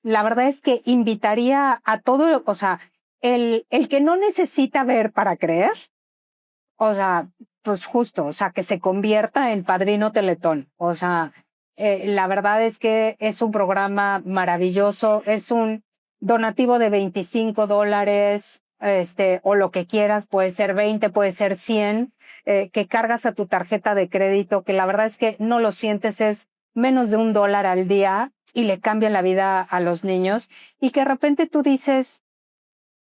la verdad es que invitaría a todo, o sea, el que no necesita ver para creer, o sea, pues justo, o sea, que se convierta en Padrino Teletón. O sea, la verdad es que es un programa maravilloso, es un donativo de $25, o lo que quieras, puede ser 20, puede ser 100, que cargas a tu tarjeta de crédito, que la verdad es que no lo sientes, es menos de $1 al día y le cambian la vida a los niños y que de repente tú dices,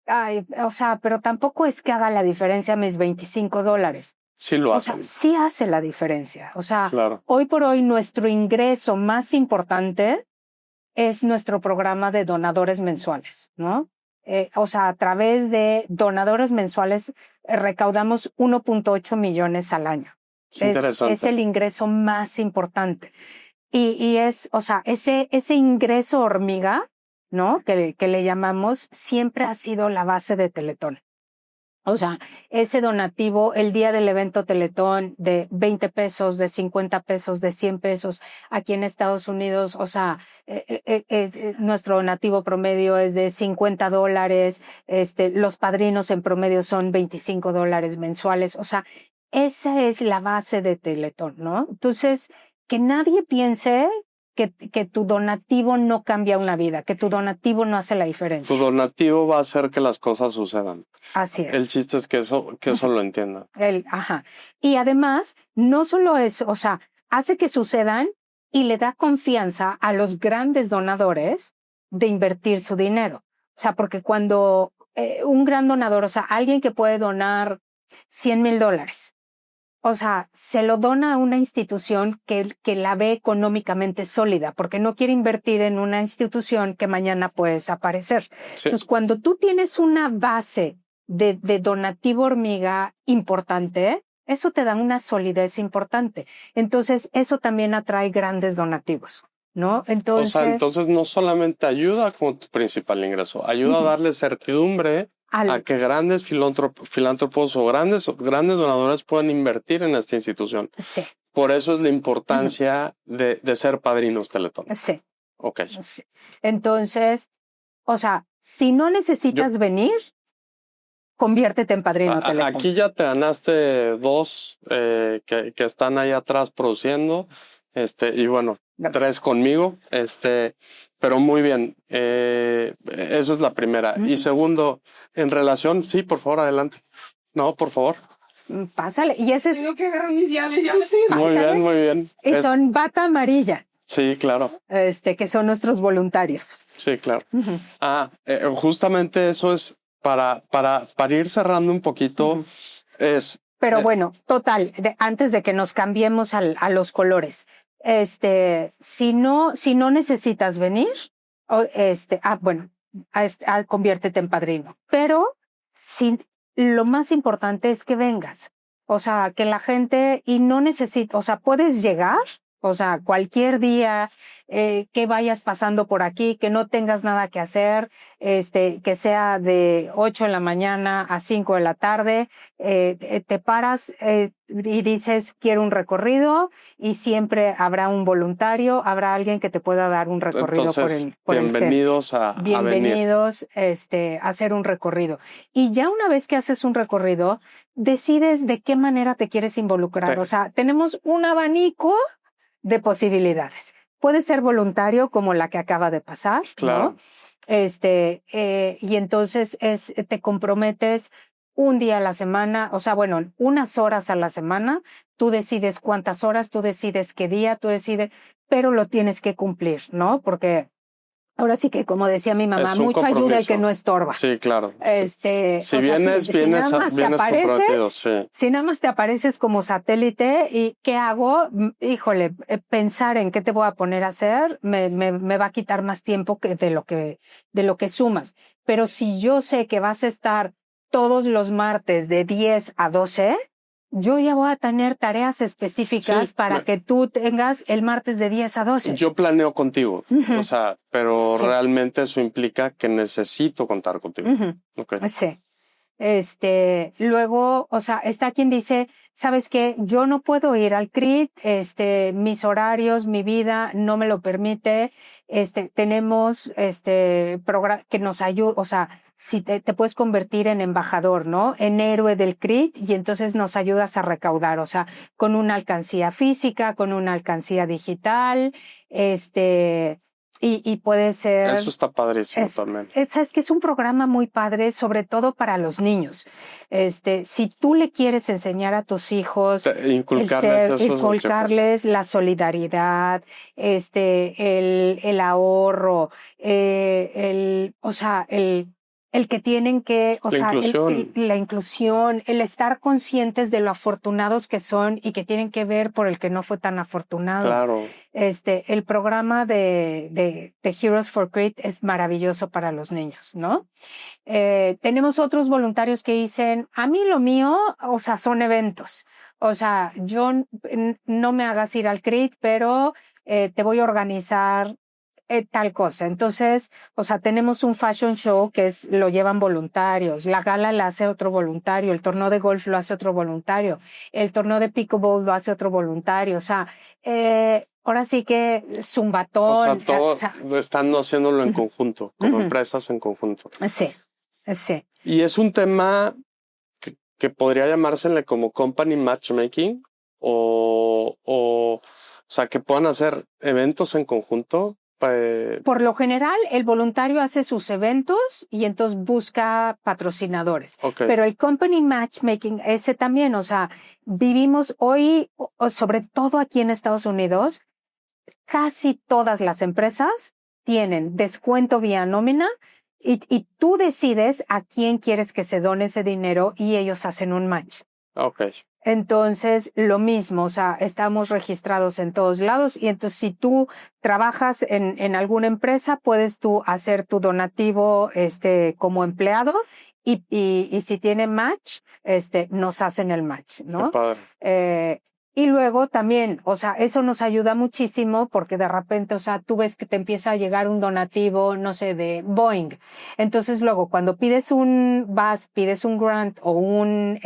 ay, o sea, pero tampoco es que haga la diferencia mis $25. Sí lo hace. O sea, sí hace la diferencia. O sea, claro. Hoy por hoy nuestro ingreso más importante es nuestro programa de donadores mensuales, ¿no? O sea, a través de donadores mensuales recaudamos 1.8 millones al año. Interesante. Es el ingreso más importante. Y es, o sea, ese ingreso hormiga, ¿no? Que le llamamos, siempre ha sido la base de Teletón. O sea, ese donativo, el día del evento Teletón de 20 pesos, de 50 pesos, de 100 pesos, aquí en Estados Unidos, o sea, nuestro donativo promedio es de $50, los padrinos en promedio son $25 mensuales, o sea, esa es la base de Teletón, ¿no? Entonces, que nadie piense que tu donativo no cambia una vida, que tu donativo no hace la diferencia. Tu donativo va a hacer que las cosas sucedan. Así es. El chiste es que eso lo entiendan. Ajá. Y además, no solo eso, o sea, hace que sucedan y le da confianza a los grandes donadores de invertir su dinero. O sea, porque cuando un gran donador, o sea, alguien que puede donar $100,000, o sea, se lo dona a una institución que la ve económicamente sólida, porque no quiere invertir en una institución que mañana puede desaparecer. Sí. Entonces, cuando tú tienes una base de donativo hormiga importante, eso te da una solidez importante. Entonces, eso también atrae grandes donativos, ¿no? Entonces no solamente ayuda como tu principal ingreso, ayuda a darle certidumbre a que grandes filántropos o grandes donadores puedan invertir en esta institución. Sí. Por eso es la importancia de ser padrinos Teletón. Sí. Ok. Sí. Entonces, o sea, si no necesitas venir, conviértete en padrino Teletón. Aquí ya te ganaste 2 que están ahí atrás produciendo, y bueno, 3 conmigo, pero muy bien, eso es la primera. Y segundo, en relación, sí, por favor, adelante. No, por favor. Pásale. Y ese es... Tengo que agarrar mis llaves, ya me estoy... Muy bien, muy bien. Y son bata amarilla. Sí, claro. Que son nuestros voluntarios. Sí, claro. Justamente eso es para ir cerrando un poquito, Pero bueno, total, antes de que nos cambiemos a los colores, si no necesitas venir, conviértete en padrino. Pero lo más importante es que vengas. O sea, que la gente, y no necesita, o sea, puedes llegar, o sea, cualquier día que vayas pasando por aquí, que no tengas nada que hacer, que sea de 8 de la mañana a 5 de la tarde, te paras y dices, quiero un recorrido, y siempre habrá un voluntario, habrá alguien que te pueda dar un recorrido. Entonces, por bienvenidos el centro. Bienvenidos a hacer un recorrido. Y ya una vez que haces un recorrido, decides de qué manera te quieres involucrar. O sea, tenemos un abanico de posibilidades. Puede ser voluntario, como la que acaba de pasar, claro, ¿no? Y entonces te comprometes un día a la semana, o sea, bueno, unas horas a la semana, tú decides cuántas horas, tú decides qué día, tú decides, pero lo tienes que cumplir, ¿no? Porque ahora sí que, como decía mi mamá, mucha ayuda y que no estorba. Sí, claro. Si vienes comprometido, sí. Si nada más te apareces como satélite, ¿y qué hago? Híjole, pensar en qué te voy a poner a hacer me va a quitar más tiempo que de lo que sumas. Pero si yo sé que vas a estar todos los martes de 10 a 12, yo ya voy a tener tareas específicas para que tú tengas el martes de 10 a 12. Yo planeo contigo, o sea, pero realmente eso implica que necesito contar contigo. Okay. Sí. Luego, o sea, está quien dice, ¿sabes qué? Yo no puedo ir al CRIT, mis horarios, mi vida no me lo permite, tenemos, programa que nos ayuda, o sea, si te puedes convertir en embajador, ¿no? En héroe del CRIT, y entonces nos ayudas a recaudar, o sea, con una alcancía física, con una alcancía digital, y puede ser... Eso está padrísimo también. Sabes que es un programa muy padre, sobre todo para los niños. Si tú le quieres enseñar a tus hijos, inculcarles la solidaridad, el ahorro, el que tienen que, la inclusión, el estar conscientes de lo afortunados que son y que tienen que ver por el que no fue tan afortunado. Claro. El programa de Heroes for CRIT es maravilloso para los niños, ¿no? Tenemos otros voluntarios que dicen, a mí lo mío, o sea, son eventos. O sea, yo no me hagas ir al CRIT, pero te voy a organizar tal cosa. Entonces, o sea, tenemos un fashion show que lo llevan voluntarios, la gala la hace otro voluntario, el torneo de golf lo hace otro voluntario, el torneo de pickleball lo hace otro voluntario, o sea, ahora sí que zumbatón. O sea, todos están haciéndolo en conjunto, como empresas en conjunto. Sí. Y es un tema que podría llamársele como company matchmaking o sea, que puedan hacer eventos en conjunto. Por lo general, el voluntario hace sus eventos y entonces busca patrocinadores. Okay. Pero el company matchmaking, ese también, o sea, vivimos hoy, sobre todo aquí en Estados Unidos, casi todas las empresas tienen descuento vía nómina y tú decides a quién quieres que se done ese dinero y ellos hacen un match. Okay. Entonces, lo mismo, o sea, estamos registrados en todos lados y entonces si tú trabajas en alguna empresa, puedes tú hacer tu donativo como empleado y si tiene match, nos hacen el match, ¿no? Qué padre. Y luego también, o sea, eso nos ayuda muchísimo porque de repente, o sea, tú ves que te empieza a llegar un donativo, no sé, de Boeing. Entonces luego cuando pides un grant o un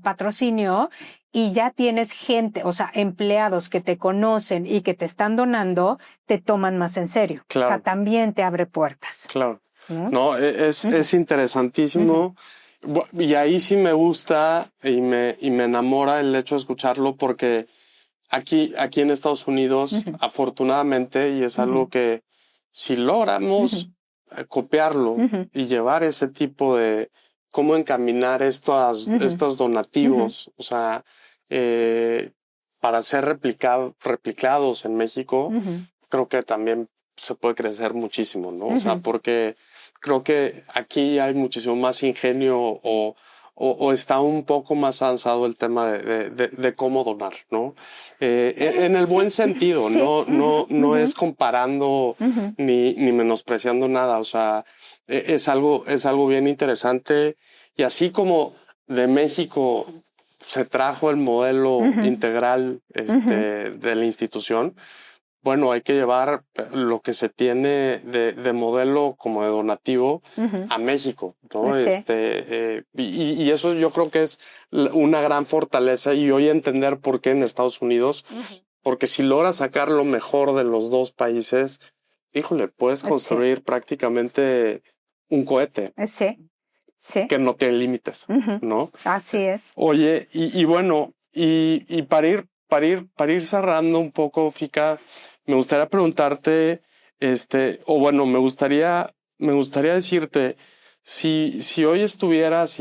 patrocinio y ya tienes gente, o sea, empleados que te conocen y que te están donando, te toman más en serio. Claro. O sea, también te abre puertas. Claro. No, es interesantísimo. Y ahí sí me gusta y me enamora el hecho de escucharlo porque aquí en Estados Unidos, afortunadamente, y es algo que si logramos copiarlo y llevar ese tipo de cómo encaminar estos donativos, o sea, para ser replicados en México, creo que también se puede crecer muchísimo, ¿no? O sea, porque creo que aquí hay muchísimo más ingenio o está un poco más avanzado el tema de cómo donar, ¿no? En el buen sentido, sí. no es comparando ni menospreciando nada, o sea, es algo bien interesante y así como de México se trajo el modelo integral de la institución, bueno, hay que llevar lo que se tiene de modelo como de donativo a México, ¿no? Sí. Y eso yo creo que es una gran fortaleza y hoy entender por qué en Estados Unidos, porque si logras sacar lo mejor de los dos países, híjole, puedes construir prácticamente un cohete. Sí. Que no tiene límites, ¿no? Así es. Oye, y bueno, y para ir cerrando un poco, Fika, me gustaría preguntarte, o bueno, me gustaría decirte, si hoy tuvieras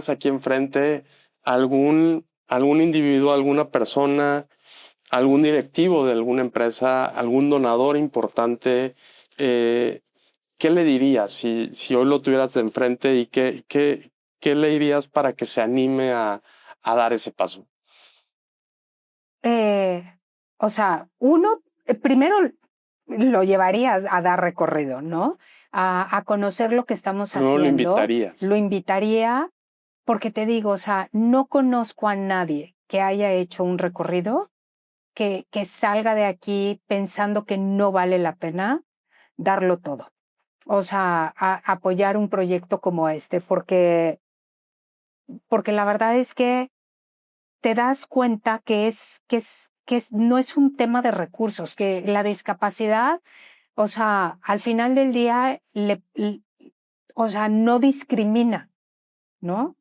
aquí enfrente algún individuo, alguna persona, algún directivo de alguna empresa, algún donador importante, ¿qué le dirías si hoy lo tuvieras de enfrente y qué le dirías para que se anime a dar ese paso? O sea, primero lo llevaría a dar recorrido, ¿no? A conocer lo que estamos haciendo. Lo invitarías. Lo invitaría porque te digo, o sea, no conozco a nadie que haya hecho un recorrido que salga de aquí pensando que no vale la pena darlo todo. O sea, apoyar un proyecto como porque la verdad es que te das cuenta que no es un tema de recursos, que la discapacidad, o sea, al final del día, o sea, no discrimina, ¿no?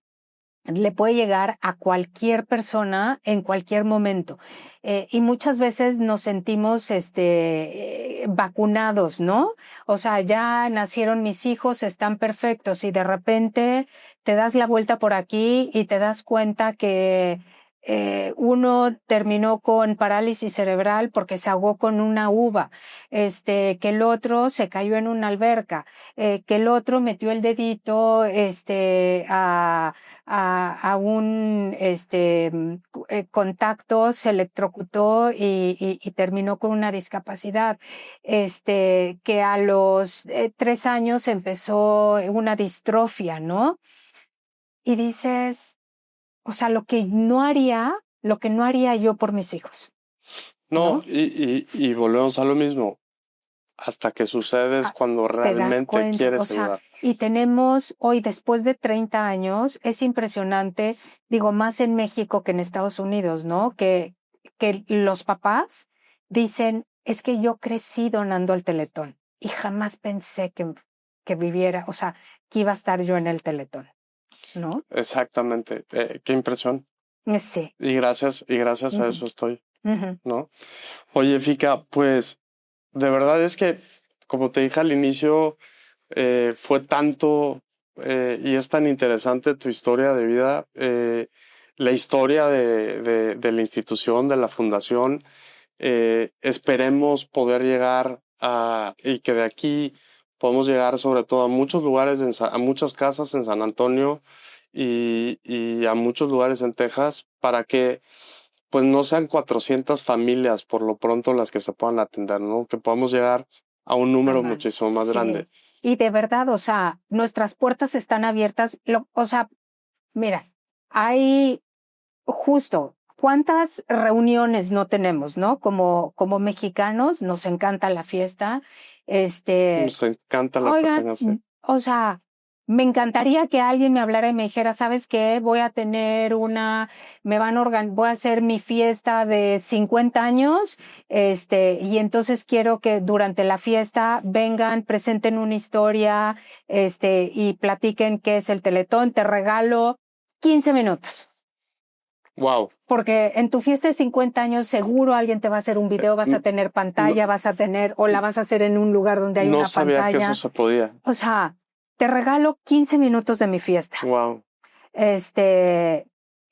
Le puede llegar a cualquier persona en cualquier momento. Y muchas veces nos sentimos vacunados, ¿no? O sea, ya nacieron mis hijos, están perfectos y de repente te das la vuelta por aquí y te das cuenta que uno terminó con parálisis cerebral porque se ahogó con una uva, que el otro se cayó en una alberca, que el otro metió el dedito a un contacto, se electrocutó y terminó con una discapacidad, que a los 3 años empezó una distrofia, ¿no? Y dices, o sea, lo que no haría yo por mis hijos. No, y volvemos a lo mismo. Hasta que sucede es cuando realmente quieres ayudar. Y tenemos hoy, después de 30 años, es impresionante, digo, más en México que en Estados Unidos, ¿no? Que los papás dicen, es que yo crecí donando al Teletón y jamás pensé que viviera, o sea, que iba a estar yo en el Teletón. ¿no? Exactamente. Qué impresión. Sí. Y gracias a eso estoy, Ujú. ¿no? Oye, Fika, pues de verdad es que, como te dije al inicio, fue tanto y es tan interesante tu historia de vida, la historia de la institución, de la fundación. Esperemos poder llegar y que de aquí podamos llegar sobre todo a muchos lugares, a muchas casas en San Antonio y a muchos lugares en Texas para que pues no sean 400 familias por lo pronto las que se puedan atender, ¿no? Que podamos llegar a un A número más, muchísimo más grande. sí. Y de verdad, o sea, nuestras puertas están abiertas. O sea, mira, hay justo, ¿cuántas reuniones no tenemos, no? Como mexicanos, nos encanta la fiesta. Nos encanta la Oigan, pachanga, sí. o sea, me encantaría que alguien me hablara y me dijera, ¿sabes qué? Voy a tener voy a hacer mi fiesta de 50 años, y entonces quiero que durante la fiesta vengan, presenten una historia, y platiquen qué es el Teletón, te regalo 15 minutos. Wow. Porque en tu fiesta de 50 años seguro alguien te va a hacer un video, vas a tener pantalla, o la vas a hacer en un lugar donde hay No una sabía que eso pantalla. se podía. O sea, te regalo 15 minutos de mi fiesta. Wow.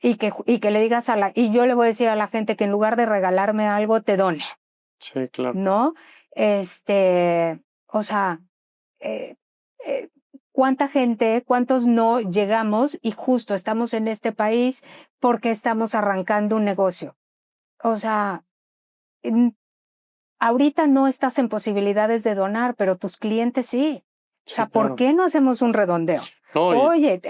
Y que le digas y yo le voy a decir a la gente que en lugar de regalarme algo, te done, Sí, claro. ¿no? O sea, eh, eh, ¿cuánta gente, cuántos no llegamos y justo estamos en este país porque estamos arrancando un negocio? O sea, ahorita no estás en posibilidades de donar, pero tus clientes sí. O Sí, sea, ¿por claro. qué no hacemos un redondeo? No, Oye,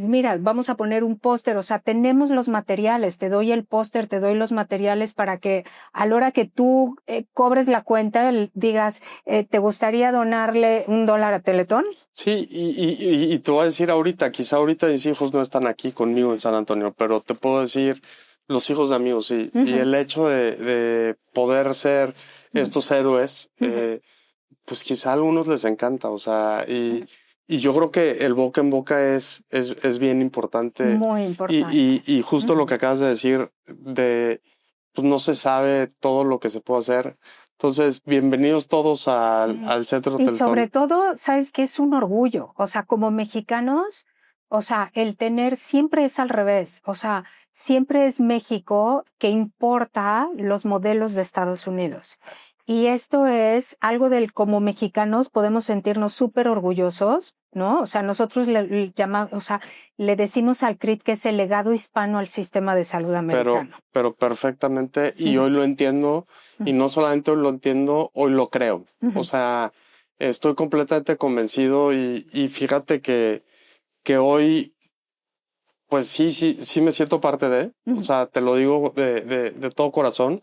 mira, vamos a poner un póster, o sea, tenemos los materiales, te doy el póster, te doy los materiales para que a la hora que tú cobres la cuenta, digas, ¿te gustaría donarle $1 a Teletón? sí, y te voy a decir ahorita, quizá ahorita mis hijos no están aquí conmigo en San Antonio, pero te puedo decir los hijos de amigos, sí. Y el hecho de poder ser estos héroes, pues quizá a algunos les encanta, o sea, y yo creo que el boca en boca es bien importante. Muy importante. Y justo lo que acabas de decir, pues no se sabe todo lo que se puede hacer. Entonces, bienvenidos todos al Centro Y Teletón. sobre todo, sabes que es un orgullo, o sea, como mexicanos, o sea, el tener siempre es al revés, o sea, siempre es México que importa los modelos de Estados Unidos. Y esto es algo del como mexicanos podemos sentirnos súper orgullosos, ¿no? O sea, nosotros le decimos al CRIT que es el legado hispano al sistema de salud americano. Pero perfectamente, y hoy lo entiendo, y no solamente hoy lo entiendo, hoy lo creo. O sea, estoy completamente convencido y fíjate que hoy, pues sí me siento parte de, o sea, te lo digo de todo corazón,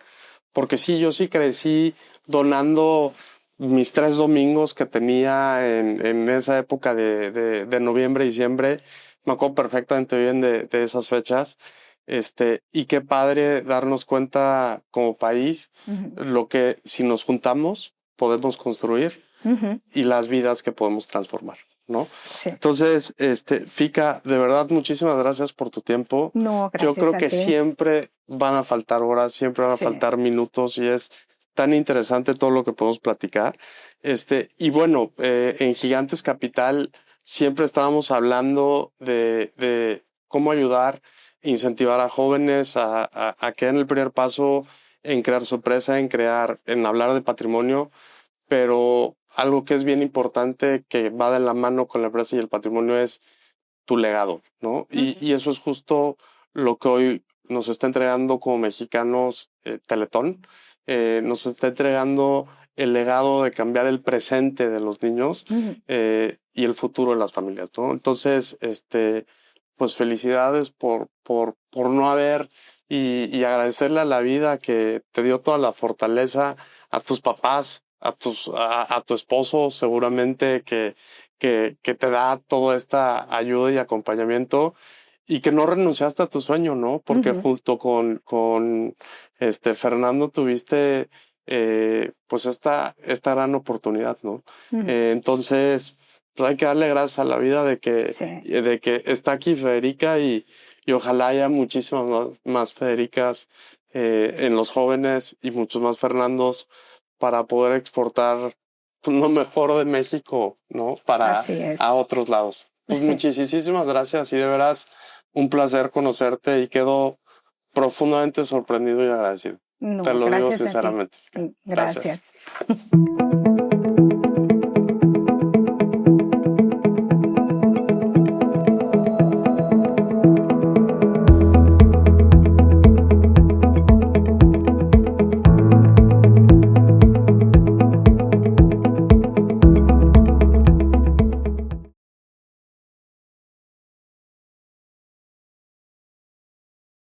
porque sí, yo sí crecí donando mis 3 domingos que tenía en esa época de noviembre, diciembre. Me acuerdo perfectamente bien de esas fechas. Y qué padre darnos cuenta como país lo que si nos juntamos podemos construir y las vidas que podemos transformar, ¿no? Sí. Entonces, Fika, de verdad, muchísimas gracias por tu tiempo. No, gracias Yo creo a que ti. siempre van a faltar horas, siempre van a faltar minutos y es tan interesante todo lo que podemos platicar. Y bueno, en Gigantes Capital siempre estábamos hablando de cómo ayudar, incentivar a jóvenes a que den el primer paso en crear su empresa, en hablar de patrimonio, pero algo que es bien importante que va de la mano con la empresa y el patrimonio es tu legado, ¿no? Y eso es justo lo que hoy nos está entregando como mexicanos Teletón. Nos está entregando el legado de cambiar el presente de los niños y el futuro de las familias, ¿no? Entonces, pues felicidades por no haber y agradecerle a la vida que te dio toda la fortaleza, a tus papás, a tu esposo, seguramente que te da toda esta ayuda y acompañamiento y que no renunciaste a tu sueño, ¿no? Porque junto con Fernando tuviste pues esta gran oportunidad, ¿no? Entonces, pues hay que darle gracias a la vida de que está aquí Federica y ojalá haya muchísimas más Federicas en los jóvenes y muchos más Fernandos para poder exportar pues, lo mejor de México, ¿no? A otros lados. Pues muchísimas gracias y de veras un placer conocerte y quedo profundamente sorprendido y agradecido. No, te lo digo sinceramente. Gracias.